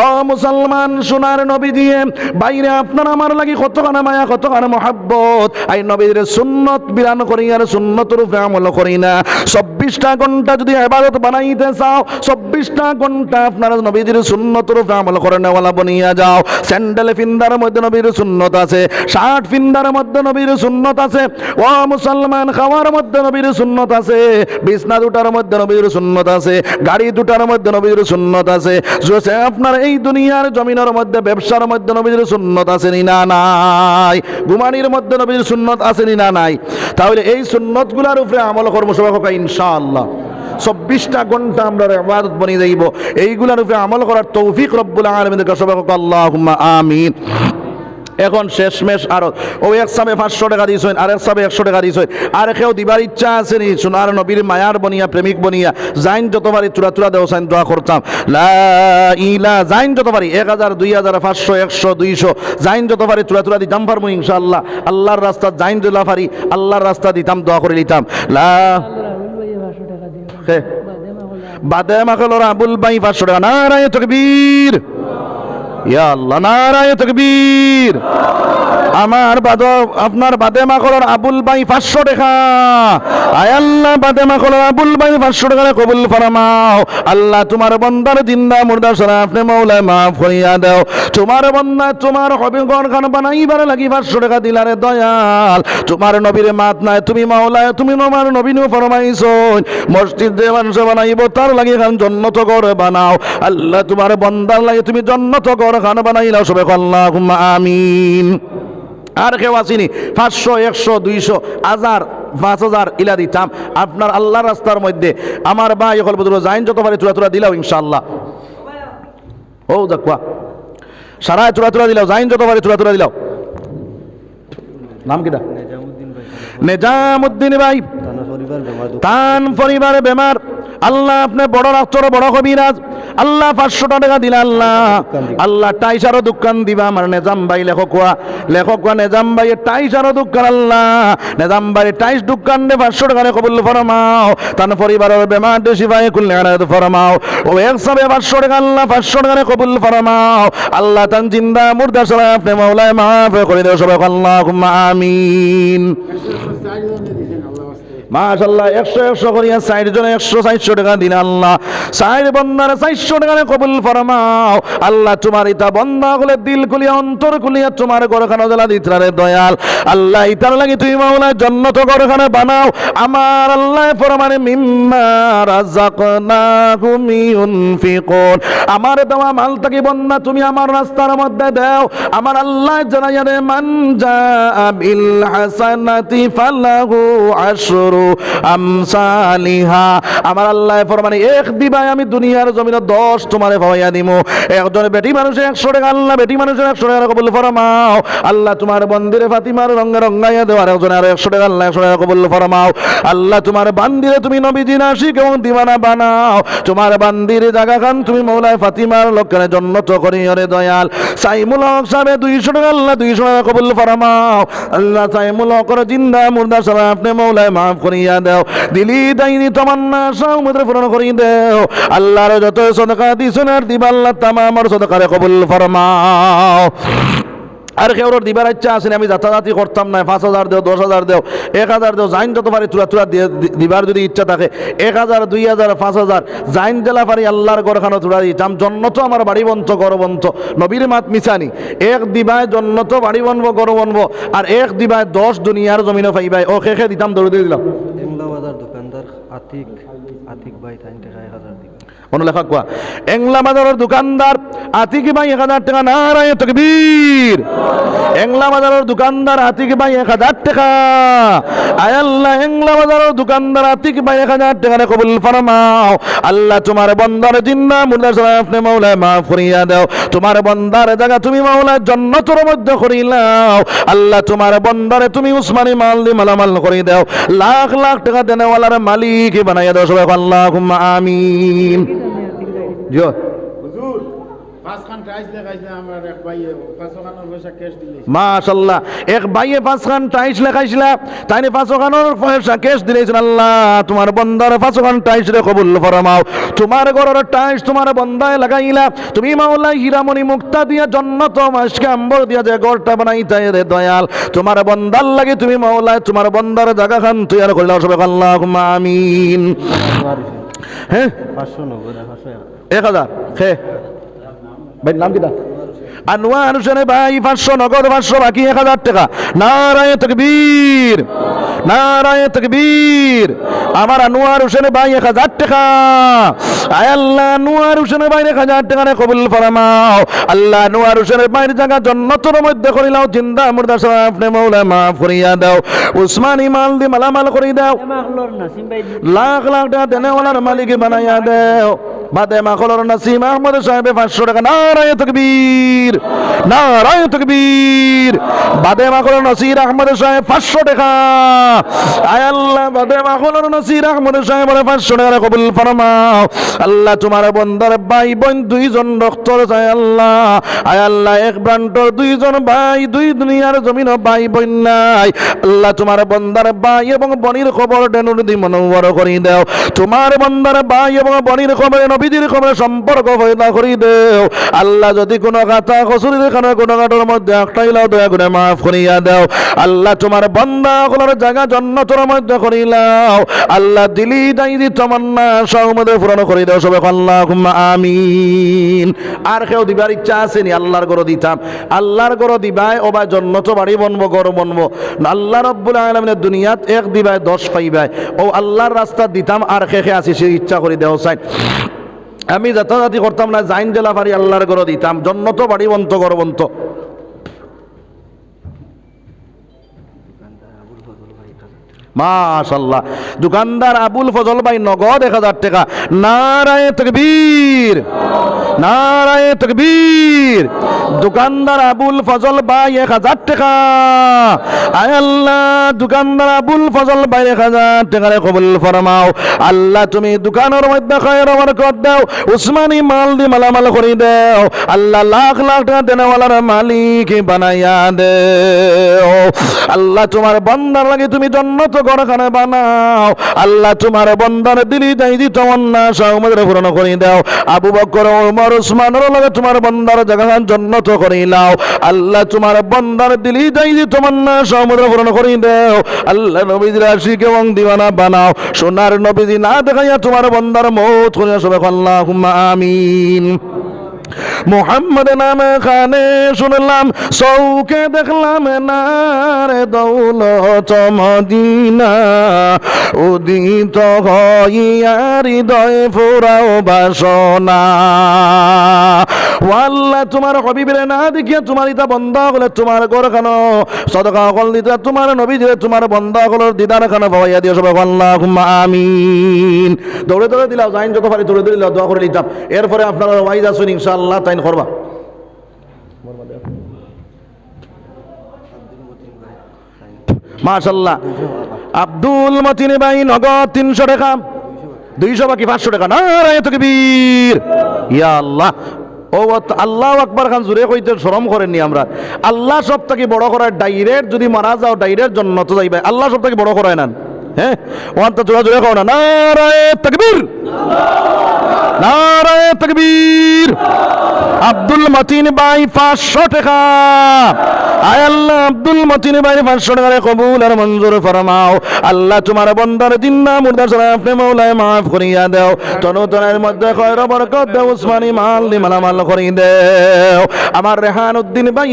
ও মুসলমান সোনার নবী দিয়ে বাইরে আপনার আমার লাগি কতখানা মায়া কতখানা মহাব্বত, এই নবীর সুন্নত বিরান করি আর সুন্নতের উপরে আমল করি না। 24টা ঘন্টা যদি ইবাদত বানাইতে চাও, 24টা ঘন্টা আপনার নবীর সুন্নতের উপরে আমল করে নেওয়ালা বনিয়া যাও। স্যান্ডেল ফিন্দার মধ্যে নবীর সুন্নত আছে, শার্ট ফিন্দার মধ্যে নবীর সুন্নত আছে। ও মুসলমান খাওয়ার মধ্যে নবীর সুন্নত আছে, বিছনা দুটার মধ্যে নবীর সুন্নত আছে, গাড়ি দুটার মধ্যে নবীর সুন্নত আছে। আপনার এই দুনিয়ার জমিনের মধ্যে ব্যবসার মধ্যে নবীর সুন্নত আছে নি না নাই? ঘুমানির মধ্যে নবীর সুন্নত আছে নি না নাই? তাহলে এই সুন্নতগুলোর উপরে আমল কর্ম সবাই ইনশাআল্লাহ 24টা ঘন্টা আমরা ইবাদত বনিয়ে যাইব। এইগুলোর উপরে আমল করার তৌফিক রব্বুল আলামিনের কাছে সবাই আল্লাহুম্মা আমিন। এখন শেষমেশ আরো ওই এক সাবে 500 টাকা দিয়েছেন, আর এক সাবে 100 টাকা দিয়েছেন, আর কেউ দিবার ইচ্ছা আছে নি? সোনার নবীর মায়ার বনিয়া প্রেমিক বনিয়া জাইন যতবারই চূড়া চূড়া দেও সাইন দোয়া করতাম, লা ইলা জাইন যতবারই 1000 2000 500 100 200 জাইন যতবারই চূড়া চূড়া দিতাম পারবো ইনশাআল্লাহ। আল্লাহর রাস্তা জাইন দিলা পারি, আল্লাহর রাস্তা দিতাম, দোয়া করে নিতাম। লা বাদে মাখল আবুল ভাই 500 টাকা। নারায়ে তাকবীর, ইয়া আল্লাহ নারায়ে তাকবীর। আমার আপনার বাদে মাখলের আবুল ভাই 500 টাকা আয় আল্লাহ বাদে মাখলের আবুল ভাই 500 টাকা কবুল ফরমাও আল্লাহ তোমার বান্দার জিন্দা মুর্দা সারা আপনি মাওলা মাফ করিয়া দাও তোমার বান্দা তোমার হবে ঘরখান বানাইবার লাগি 500 টাকা দিলারে দয়াল তোমার নবীর মাত নাই তুমি মাওলা তুমি আমার নবী নু ফরমাইছো মসজিদ যে মানুষ বানাইব তার লাগি খান জান্নাত ঘর বানাও আল্লাহ তোমার বান্দার লাগি তুমি জান্নাত ঘর খান বানাইলাও সবে আল্লাহুম্মা আমিন আর কেউ আসিনি 500 100 200 1000 5000 ইলা দিতাম আপনার আল্লাহর রাস্তার মধ্যে আমার ভাই হল বদল যাইন যত পারে চূড়া দিলাও ইনশাআল্লাহ ও দেখবা সারা চূড়া দিলাও যাইন যত পারে চূড়া দিলাও নাম কিটা নেজামউদ্দিন ভাই তান পরিবার বেমার আল্লাহ আপনি বড় রাষ্ট্র বড় কবিরাজ আল্লাহ 500 টাকা দিলা আল্লাহ টাইসারও দোকান দিবা আমার নেজাম ভাই লেখক নেজাম ভাই টাইসারও দোকান আল্লাহ নেজাম ভাই টাইস দোকান দে 500 টাকা কবুল ফরমাও তান পরিবারের বেমার দেশি ভাই কল্যাণ ফরমাও ও একসাথে 500 টাকা আল্লাহ 500 টাকা কবুল ফরমাও আল্লাহ তান জিন্দা মুর্দা সারা আপনি মাওলায় মাফ করে দাও সবাই আল্লাহুম্মা আমিন মাশাআল্লাহ 100 করিয়া 60 জনে 100 টাকা দিন আল্লাহ 60 বন্দার 400 টাকা কবুল ফরমাও আল্লাহ তোমার ইতা বন্দা গুলো দিল খুলিয়া অন্তর খুলিয়া তোমার ঘরখানা জ্বালা দিতরারে দয়াল আল্লাহ ইতার লাগি তুমি মাওলা জান্নাত ঘরখানা বানাও আমার আল্লাহ ফরমানে মিম্মা রাযাকনাহুম ইউনফিকুন আমার দেওয়া মাল থেকে বন্দা তুমি আমার রাস্তার মধ্যে দাও আমার আল্লাহ জানাইয়া দে মান জাআ বিল হাসানাতি ফালাহু আশরু আমসালিহা আমার আল্লাহ ফরমানে এক দিবাই আমি দুনিয়ার জমিনে 10 তোমারে ভাইয়া দিমু একজন বেটি মানুষে 100 টাকা আল্লাহ বেটি মানুষের 100 টাকা কবুল ফরমাও আল্লাহ তোমার বন্দিরে ফাতিমার রঙে রঙাইয়া দেও আর একজন আর 100 টাকা আল্লাহ 100 টাকা কবুল ফরমাও আল্লাহ তোমার বান্দিরে তুমি নবীজি নাশিক এবং দিওয়ানা বানাও তোমার বান্দিরে জায়গা খান তুমি মাওলায় ফাতিমার লোকের জান্নাত করিও রে দয়াল সাইমুল হক সাহেব 200 টাকা আল্লাহ 200 টাকা কবুল ফরমাও আল্লাহ সাইমুল হক জিন্দা মুর্দা সারা আপনি মাওলায় মাফ করিয়া দাও দিলি দাইনি তামান্না সব মধ্যে পূরণ করিয়ে দাও আল্লাহর যত সদকা দিছেন আর দিবা আল্লাহ তামাম সদকারে কবুল ফরমাও আর কেউ দিবার ইচ্ছা আসেনি আমি যাতায়াতি করতাম না 5000 দেও 10000 দেও 1000 দেও জাইন যত পারি চূড়া দিবার যদি ইচ্ছা থাকে 1000 2000 5000 জাইন জেলা পারি আল্লাহর ঘরখানো চূড়া দিতাম জন্নত আমার বাড়ি বন্ত ঘর বন্ত নবীর মাত মিছানি এক দিবায় জন্নত বাড়ি বনবো ঘর বনবো আর এক দিবায় 10 দুনিয়ার জমিনে পাইবাই ও খেখে দিতাম দৌড়ে দিলাম বাজার দোকানদার আতিক ভাই 1000 টাকা দিবেন কোন লেখা কোয়া এংলা বাজারের দোকানদার আতিক ভাই 1000 টাকা নারায়ে তাকবীর এংলা বাজারের দোকানদার আতিক ভাই 1000 টাকা আয় আল্লাহ এংলা বাজারের দোকানদার আতিক ভাই 1000 টাকা কবুল ফরমাও আল্লাহ তোমার বান্দার জিন্নাহ মুর্দা সারা আপনি মাওলা মাফ করিয়া দাও তোমার বান্দার জায়গা তুমি মাওলা জান্নাতের মধ্যে করিলাও আল্লাহ তোমার বান্দারে তুমি উসমানী মাল দি মালামাল করে দাও লাখ লাখ টাকা দেনেওয়ালার মালিক বানাইয়া দাও সবাই আল্লাহুম্মা আমিন जो हुजूर 5 খান টাইস লাগাইছে আমার এক ভাই 5 খানের পয়সা ক্যাশ দিলে মাশাআল্লাহ এক ভাইয়ে 5 খান টাইস লাগাইছিলা তাইনে 5 খানের পয়সা ক্যাশ দিলেছেন আল্লাহ তোমার বান্দার 5 খান টাইস রে কবুল ফরমাও তোমার ঘরের টাইস তোমার বান্দায় লাগাইলা তুমি মাওলা হীরামণি মুক্তা দিয়া জান্নাত মাসকে আম্বর দিয়া যে ঘরটা বানাইতাই রে দয়াল তোমার বান্দার লাগি তুমি মাওলা তোমার বান্দার জায়গা খান তৈয়ার কইলা সবাই আল্লাহুম্মা আমিন হ্যাঁ 590 1000 খে ভাই নাম কিটা আনোয়ার হোসেন ভাই 500 নগদ 500 বাকি 1000 টাকা নারায়ে তাকবীর নারায়ে তাকবীর আমার আনোয়ার হোসেন ভাই 1000 টাকা আয় আল্লাহ আনোয়ার হোসেন ভাই 1000 টাকা কবুল ফরমাও আল্লাহ আনোয়ার হোসেন ভাইয়ের জায়গা জান্নাতের মধ্যে করিলাও জিন্দা মুর্দা সারা আপনি মাওলা মাফ করিয়া দাও উসমানী মাল দি মালামাল করি দাও লাখ লাখ টাকা দেনেওয়ালার মালিক বানাইয়া দাও বাদে মাখলর নাসিম আহমদ সাহেব 500 টাকা নারায়ে তাকবীর নারায়ে তাকবীর বাদে মাখলর নাসির আহমদ সাহেব 500 টাকা আয় আল্লাহ বাদে মাখলর নাসির আহমদ সাহেব 500 টাকা কবুল ফরমাও আল্লাহ তোমার বন্দার ভাই বোন দুইজন রক্তর চাই আল্লাহ আয় আল্লাহ এক ব্রান্টর দুইজন ভাই দুই দুনিয়ার জমিন ভাই বোন নাই আল্লাহ তোমার বন্দার ভাই এবং বনির খবর ডেনুর দি মনোবর করি দাও তোমার বন্দার ভাই এবং বনির খবরে নবীদের খবরে সম্পর্ক পয়দা করি দাও আল্লাহ যদি কোনো কথা কসুরির খানা কোনো কাটার মধ্যে একটাইলাও দয়া করে মাফ মাফ করিয়া দাও আল্লাহ তোমার বান্দা গুলোর জায়গা জান্নাতের মধ্যে করিলাও আল্লাহ দিলি দাইদি তামান্না সহমতে পূরণ করে দাও সবাই আল্লাহুম্মা আমিন আর কেউ দিবার ইচ্ছা আছে নি আল্লাহর ঘর দিতাম আল্লাহর ঘর দিবাই ও বা জান্নাত বাড়ি বনবো ঘর বনবো আল্লাহ রাব্বুল আলামিনের দুনিয়াত এক দিবাই 10 পাইবাই ও আল্লাহর রাস্তা দিতাম আর খেখে আসি সে ইচ্ছা করে দেও চাই আমি যথাযথি করতাম না জাইন জেলা পারি আল্লাহর ঘর দিতাম জন্নত বাড়ি বন্ত ঘর বন্ত মাশাআল্লাহ দোকানদার আবুল ফজল ভাই নগদ 1000 টাকা নারায়ে তাকবীর নারায়ে তাকবীর দোকানদার আবুল ফজল ভাই 1000 টাকা আয় আল্লাহ দোকানদার আবুল ফজল ভাই 1000 টাকা কবুল ফরমাও আল্লাহ তুমি দোকানের মধ্যে খায়ের বরকত দাও উসমানী মাল দি মালামাল করে দাও আল্লাহ লাখ লাখ টাকা দেনওয়ালার মালিক বানাইয়া দাও আল্লাহ তোমার বান্দার লাগি তুমি জান্নাত ঘরখানা বানাও আল্লাহ তোমার বান্দার দিলি দাইদি তামান্না সহমতে পূরণ করে দাও আবু বকর ওমর উসমানের লগে তোমার বান্দার জায়গা জান্নাত করে নাও আল্লাহ তোমার বান্দার দিলি দাইদি তামান্না সহমতে পূরণ করে দাও আল্লাহ নবীর আশিক এবং দিওয়ানা বানাও সোনার নবীজি না দেখাইয়া তোমার বান্দার মওত করে সবাই আল্লাহুম্মা আমিন মোহাম্মদ নামে খানে শুনলাম চৌকে দেখলাম নারে দৌলত মদিনা উদিত হইয়ার হৃদয় ফুরাও বাসনা আল্লাহ তোমার হবিবরে না দেখিয়া তোমার ইতা বন্ধ হলে তোমার ঘর খানো সদকা কল দিতে তোমার নবী দিলে তোমার বন্ধ হলোর দিদার খানো ভাইয়া দিও সবাই আল্লাহুম্মা আমিন দৌড়ে দৌড়ে দিলাও যাইন যত পারি দৌড়ে দৌড়ে দোয়া করে দিতাম এরপরে আপনারা ওয়াইজ আসুন ইনশাআল্লাহ তাইন করবা মাশাআল্লাহ আব্দুল মতিন ভাই নগদ 300 টাকা 200 বাকি 500 টাকা নারায়ে তাকবীর ইয়া আল্লাহ ও আল্লাহু আকবার খান জুড়ে কইতে শরম করেননি আমরা আল্লাহ সব থেকে বড় করার ডাইরেক্ট যদি মারা যাও ডাইরেক্ট জান্নাত যাইবে আল্লাহ সব থেকে বড় করায় না হ্যাঁ ওয়ান তো জোরে জোরে কও না নারায়ে তাকবীর নারায়ে তাকবীর আব্দুল মতিন ভাই 500 টাকা আয় আল্লাহ আব্দুল মতিন ভাই 500 টাকা কবুল আর মঞ্জুর ফরমাও আল্লাহ তোমার বান্দার দিন না মুর্দা সারা আপনি মওলায় maaf করিয়া দাও তনতনের মধ্যে খয়র বরকত দাও উসমানী মাল দি মালামাল করি দাও আমার রেহান উদ্দিন ভাই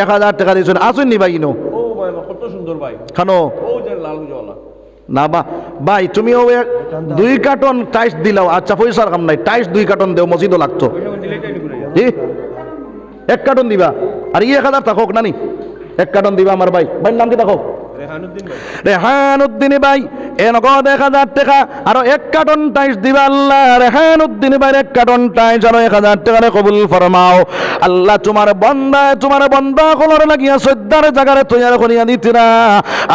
1000 টাকা দিছেন আসুন নি ভাই নো ও ভাই কত সুন্দর ভাই খানো ও যে লাল জলা না বা ভাই তুমিও 2 কার্টন টাইস দিলাও আচ্ছা পয়সার কাম নাই টাইস 2 কার্টন দেও মসজিদও লাগতো জি 1 কার্টন দিবা আর 1000 থাকুক নানি 1 কার্টন দিবা আমার ভাই ভাই নাম কি থাকুক রেহানুদ্দিন ভাই এ নগদ 1000 টাকা আর 1 কার্টন টাইস দিবা আল্লাহ রেহানুদ্দিন ভাই 1 কার্টন টাইস আর 1000 টাকা কবুল ফরমাও আল্লাহ তোমার বান্দা কলর লাগিয়া সদ্দার জায়গায় তৈয়ার করিয়া দিতিরা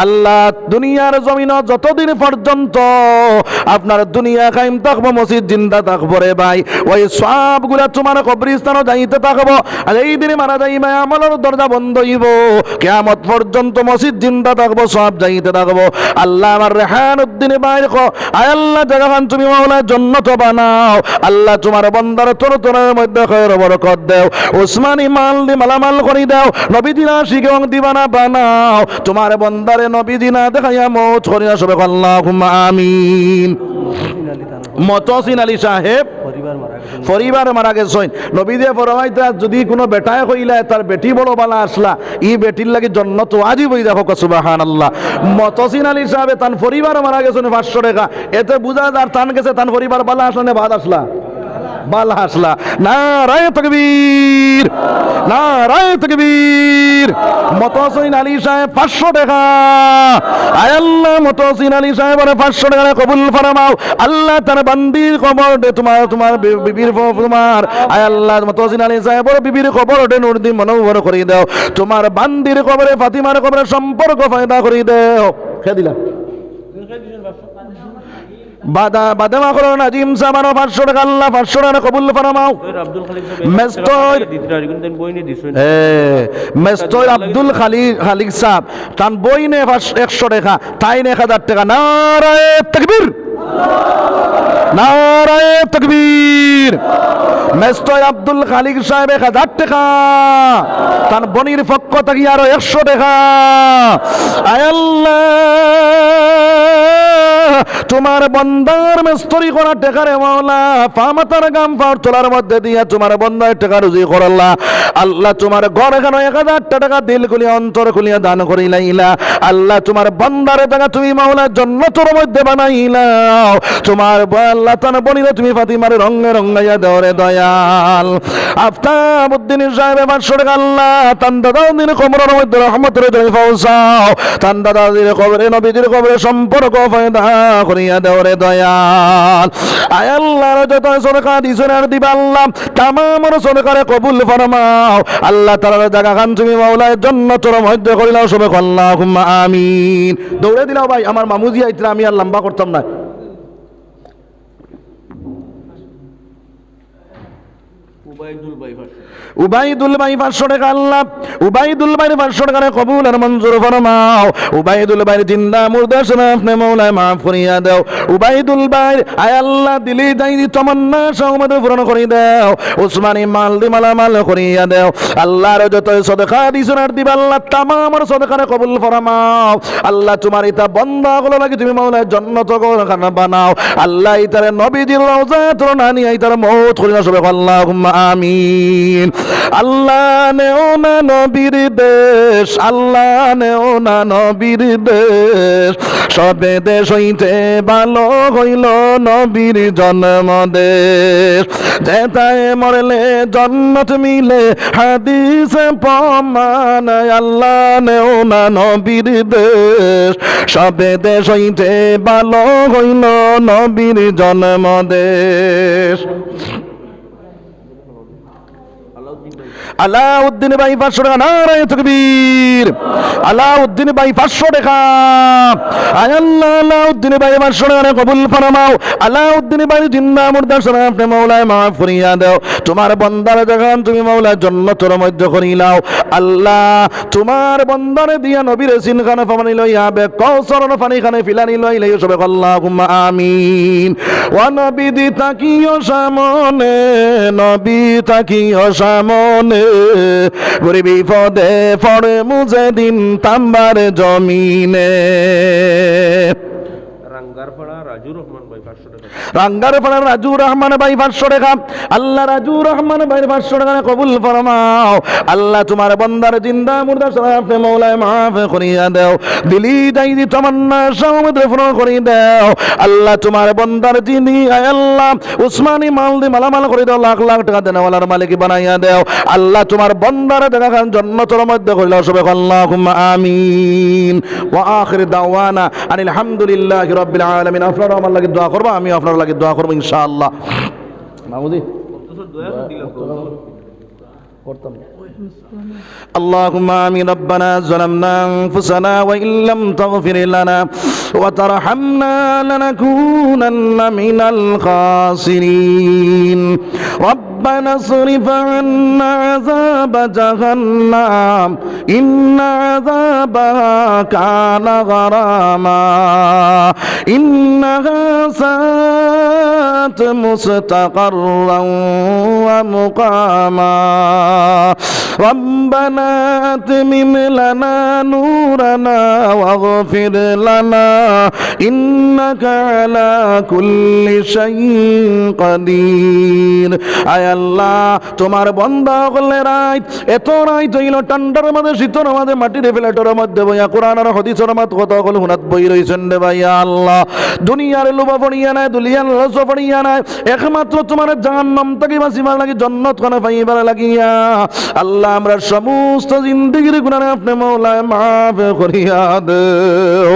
আল্লাহ দুনিয়ার জমিন যতদিন পর্যন্ত আপনার দুনিয়া কায়েম থাকবো মসজিদ জিন্দা থাকবো রে ভাই ওই সবগুলা তোমার কবরস্থানও যাইতে থাকবো আর এই দিনে মারা যাইবে আমলের দরজা বন্ধ হইব কিয়ামত পর্যন্ত মসজিদ জিন্দা থাকবো সব যাইতে থাকবো আল্লাহ আমার রেহানুদ্দিন ভাই কো আয় আল্লাহ যখন তুমি মাওলা জান্নাত বানাও আল্লাহ তোমার বান্দার তরতরের মধ্যে খয়র বরকত দাও উসমানী মাল দি মালামাল করি দাও নবীজি আশিক এবং দিওয়ানা বানাও তোমার বান্দারে নবীজি না দেখাইয়া মওত করিয়া সবে আল্লাহুম্মা আমিন মতসিন আলী সাহেব পরিবার মারা গেছেন নবী দিয়ে ফরমাইতা যদি কোনো বেটায় কইলা তার বেটি বড় বালা আসলা ই বেটির লাগি জান্নাত ওয়াজিব হই দেখো সুবহানাল্লাহ মতসিন আলী সাহেব তার পরিবার মারা গেছেন 500 টাকা এতে বুঝা যার তান গেছে তার পরিবার বালা আসলে বাদ আসলা বালা আসলা নারায়ে তাকবীর নারায়ে তাকবীর মতসিন আলী সাহেব 500 টাকা আয় আল্লাহ মতসিন আলী সাহেবের 500 টাকা কবুল ফরমাও আল্লাহ তার বান্দির কবর দে তোমার বিবির তোমার আয় আল্লাহ মতসিন আলী সাহেবের বিবির কবর দে নূর দি মনোহর করে দাও তোমার বান্দির কবরে ফাতিমার কবরে সম্পর্ক ফায়দা করে দাও কে দিলা বাদামা করো নাজিম সামানো 500 টাকা আল্লাহ 500 টাকা কবুল ফরমাও মেস্তর আব্দুল খালিক সাহেব তান বই নে 100 টাকা তাই 1000 টাকা নারায়ে তাকবীর নারায়ে তাকবীর মেস্তর আব্দুল খালিক সাহেব 1000 টাকা, তার বনির পক্ষ থেকে আরো 100 টাকা। আয় আল্লাহ, তোমার বন্দার মেস্তরি করা টাকারে মাওলা ফামাতার গাম পাওয়ার তোলার মধ্যে দিয়া তোমার বন্দার টাকা রুজি করল্লা। আল্লাহ তোমার ঘর এখানে 1000 টাকা দিল খুলিয়া অন্তর খুলিয়া দান করিলাইলা। আল্লাহ তোমার বন্দার টাকা তুমি মাওলা জান্নাতের মধ্যে বানাইলাও। তোমার আল্লাহ তার বনিরে তুমি ফাতিমার রঙে রঙাইয়া দাও রে দয়াল। আফতাবউদ্দিন সাহেব 500 টাকা আল্লাহ তান দাদাউদ্দিন কবরের মধ্যে রহমতের দয় পৌঁছাও। তান দাদাদের কবরে নবীদের কবরে সম্পর্ক ফায়দা করিয়া দাও রে দয়াল। আয় আল্লাহর যত সদকা দিছেন আর দিবা আল্লাহ তামামের সদকারে কবুল ফরমাও। আল্লাহ তাআলার জায়গা খান তুমি মাওলায় জান্নাতের মধ্যে করিলাও সবে আল্লাহুম্মা আমিন। দৌড়ে দিলাও ভাই, আমার মামুজি আইতরা, আমি আর লম্বা করতাম না। উবাইদুল ভাই 500 টাকা আল্লাহ উবাইদুল ভাইয়ের 500 টাকা কবুল আর মঞ্জুর ফরমাও। উবাইদুল ভাইয়ের জিন্দা মুর্দা শোনা আপনি মাওলায় মাফ করিয়া দাও। উবাইদুল ভাই আয় আল্লাহ দিলি দাইনি তমান্না সহমত পূরণ করে দাও। উসমানী মাল দি মালামাল করিয়া দাও। আল্লাহর যত সদকা দিছেন আর দিবা আল্লাহ তামামের সদকারে কবুল ফরমাও। আল্লাহ তোমার ইতা বান্দা গুলো লাগি তুমি মাওলায় জান্নাত ঘরখানা বানাও। আল্লাহ ইতারে নবীজির রওজা তোর নানি ইতারে মওত করিয়া সবে আল্লাহুম্মা আমিন। আল্লাহ নেও না নবীর দেশ, আল্লাহ নেও না নবীর দেশ, সবে দেশ হইতে ভালো হইল নবীর জন্ম দেশ। যেতায় মরলে জন্নত মিলে হাদিসে প্রমাণ। আল্লাহ নেও না নবীর দেশ, সবে দেশ হইতে ভালো হইল নবীর জন্ম দেশ। আলাউদ্দিন ভাই 500 টাকা, নারায়ে তাকবীর। আলাউদ্দিন ভাই 500 টাকা। আয় আল্লাহ আলাউদ্দিন ভাই 500 টাকা কবুল ফরমাও। আলাউদ্দিন ভাই জিন্দা মুর্দা শোনা আপনি মাওলায় মাফ করিয়া দাও। তোমার বান্দার যখন তুমি মাওলা জান্নাতের মধ্যে করিলাও। আল্লাহ তোমার বান্দারে দিয়া নবীর সিনখানে ফানি লইয়া বে কওসরের পানি খানে ফিলানি লইলে সবে আল্লাহুম্মা আমিন। ওয়া নবী দি তাকিও সামনে, নবী তাকিও সামনে, গরিবি পদে পড়ে মুজে দিন তাম্বার জমিনে। রাঙ্গারপাড়া রাজু রহমান ভাই 500 টাকা। রাঙ্গারপাড়া রাজু রহমান ভাই 500 টাকা। আল্লাহ রাজু রহমান ভাই 500 টাকা কবুল ফরমাও। আল্লাহ তোমার বান্দার জিন্দা মুর্দা আপনি মাওলায় মাফ করিয়া দাও। দিলি দাইদি তামান্না সহমত পূরণ করে দাও। আল্লাহ তোমার বান্দার জিনি আয় আল্লাহ উসমানী মাল দি মালামাল করে দাও। লাখ লাখ টাকা দেনওয়ালার মালিক বানাইয়া দাও। আল্লাহ তোমার বান্দার দেখা খান জান্নাতের মধ্যে করিলাও সবে আল্লাহুম্মা আমিন। ওয়া আখির দাওয়ানা আনিল হামদুলিল্লাহি রাব্বিল আলামিন। আপনারা আমার লাগি দোয়া করবা, আমি আপনার লাগি দোয়া করব ইনশাআল্লাহ। মামুদি করতাম। اللهم آمين. ربنا ظلمنا أنفسنا وإن لم تغفر لنا وترحمنا لنكونن من الخاسرين. ربنا اصرف عنا عذاب جهنم إن عذابها كان غراما إنها ساءت مستقرا ومقاما. ربنا أتمم لنا نورنا واغفر لنا إنك على كل شيء قدير. আয় আল্লাহ তোমার বান্দা হলে রাইত এত রাইত হইল ঠান্ডার মধ্যে শীতের মধ্যে মাটির ফ্ল্যাটের মধ্যে বইয়া কোরআন আর হাদিসের মত কথা কল হুনাত বই রইছেন রে ভাই আল্লাহ। দুনিয়ার লোভা পড়িয়া নাই, দুনিয়ার লস পড়িয়া নাই, একমাত্র তোমার জাহান্নাম থেকে বাঁচিবার লাগি জান্নাত খানা পাইবার লাগিয়া আল্লাহ আমরা সমস্ত জিন্দেগির গুনাহ আপনি মাওলায় মাফ করিয়া দাও।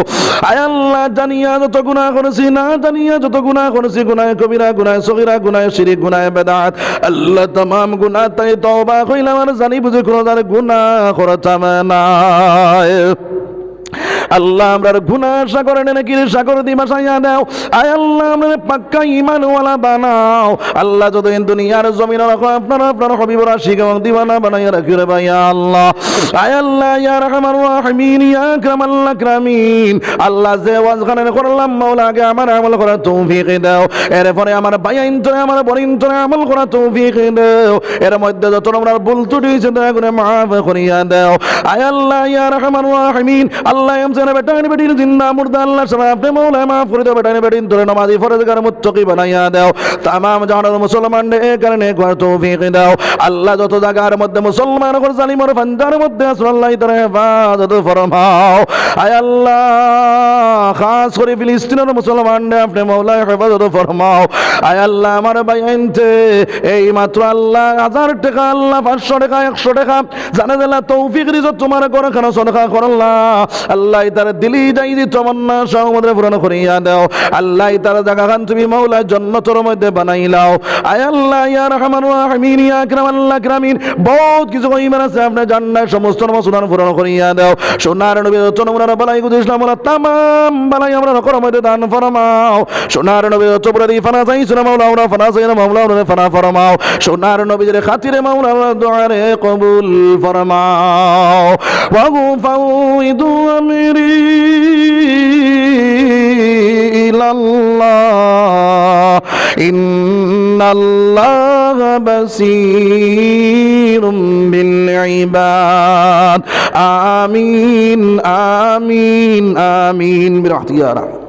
আয় আল্লাহ জানিয়া যত গুনাহ করেছি, না জানিয়া যত গুনাহ করেছি, গুনাহ কবিরা, গুনাহ সগীরা, গুনাহ শিরক, গুনাহ বেদাত, আল্লাহ तमाम গুনাহ তাই তওবা কইলাম আর জানি বুঝে কোনো গুনাহ করতাম না। আল্লাহ আমরার গুনাহ সাগরে নাকি সাগর দি ভাসাইয়া দাও আয় আল্লাহ আমরা পাক্কা ঈমানওয়ালা বানাও আল্লাহ যতদিন দুনিয়ার জমিনে রাখো আপনারা আপনার হাবিবরা শিখ এবং দিওয়ানা বানাইয়া রাখি রে ভাই আল্লাহ আয় আল্লাহ ইয়া রাহমান রাহিমিন ইয়া আকরামাল আকরামিন আল্লাহ যে ওয়াজখানে করলাম মাওলাকে আমার আমল করার তৌফিক দাও এরপরে আমার ভাইয়াইন তোরে আমার বোনিন তোরে আমল করার তৌফিক দাও এর মধ্যে যত আমরা ভুল ত্রুটি হয়েছে দয়া করে মাফ করিয়া দাও আয় আল্লাহ ইয়া রাহমান রাহিমিন আল্লাহ আমসানা বেটানি বেটির জিন্দা মুর্দা আল্লাহ সারা আপনি মাওলা মাফ করে দাও বেটানি বেটিন তোরে নামাজি ফরজগার মুত্তাকি বানাইয়া দাও তামাম জাহানের মুসলমান এ কারণে করার তৌফিক দাও আল্লাহ যত জায়গার মধ্যে মুসলমান করে জালিমের ফান্দার মধ্যে আল্লাহ তাআলা হেফাজত ফরমাও আয় আল্লাহ খাস করে ফিলিস্তিনের মুসলমানদের আপনি মাওলা হেফাজত ফরমাও আয় আল্লাহ আমার ভাইয়াইনতে এই মাত্র আল্লাহ 1000 টাকা আল্লাহ 500 টাকা 100 টাকা জানা দিলা তৌফিক রিজত তোমার করে কেন সদকা করল্লাহ আল্লাহ তার দিলি যাই দি তমন্না সহমদ্রে পূরণ করিয়া দাও আল্লাহ তার জায়গা খান তুমি মাওলা জান্নাতের মধ্যে বানাইলাও আয় আল্লাহ ইয়া রাহমান রাহিমিন ইয়া আকরামাল আকরামিন বহুত কিছু কইবার আছে আপনি জান্নাত সমস্ত নমস্কার পূরণ করিয়া দাও সোনার নবী চনমুনার বালাই গুদ ইসলাম ওয়ালা তামাম বালাই আমরা করম মধ্যে দান ফরমাও সোনার নবী চবরাদি ফানা চাই সুনা মাওলা আমরা ফানা চাই না মাওলা আমরা ফানা ফরমাও সোনার নবীর খাতিরে মাওলা দোয়া রে কবুল ফরমাও ওয়াগুফাউদু আমরি ইলাল্লাহ ইন্নাল্লাহা বাসীরুম বিল ইবাদ আমিন আমিন আমিন বিরহমাতিকা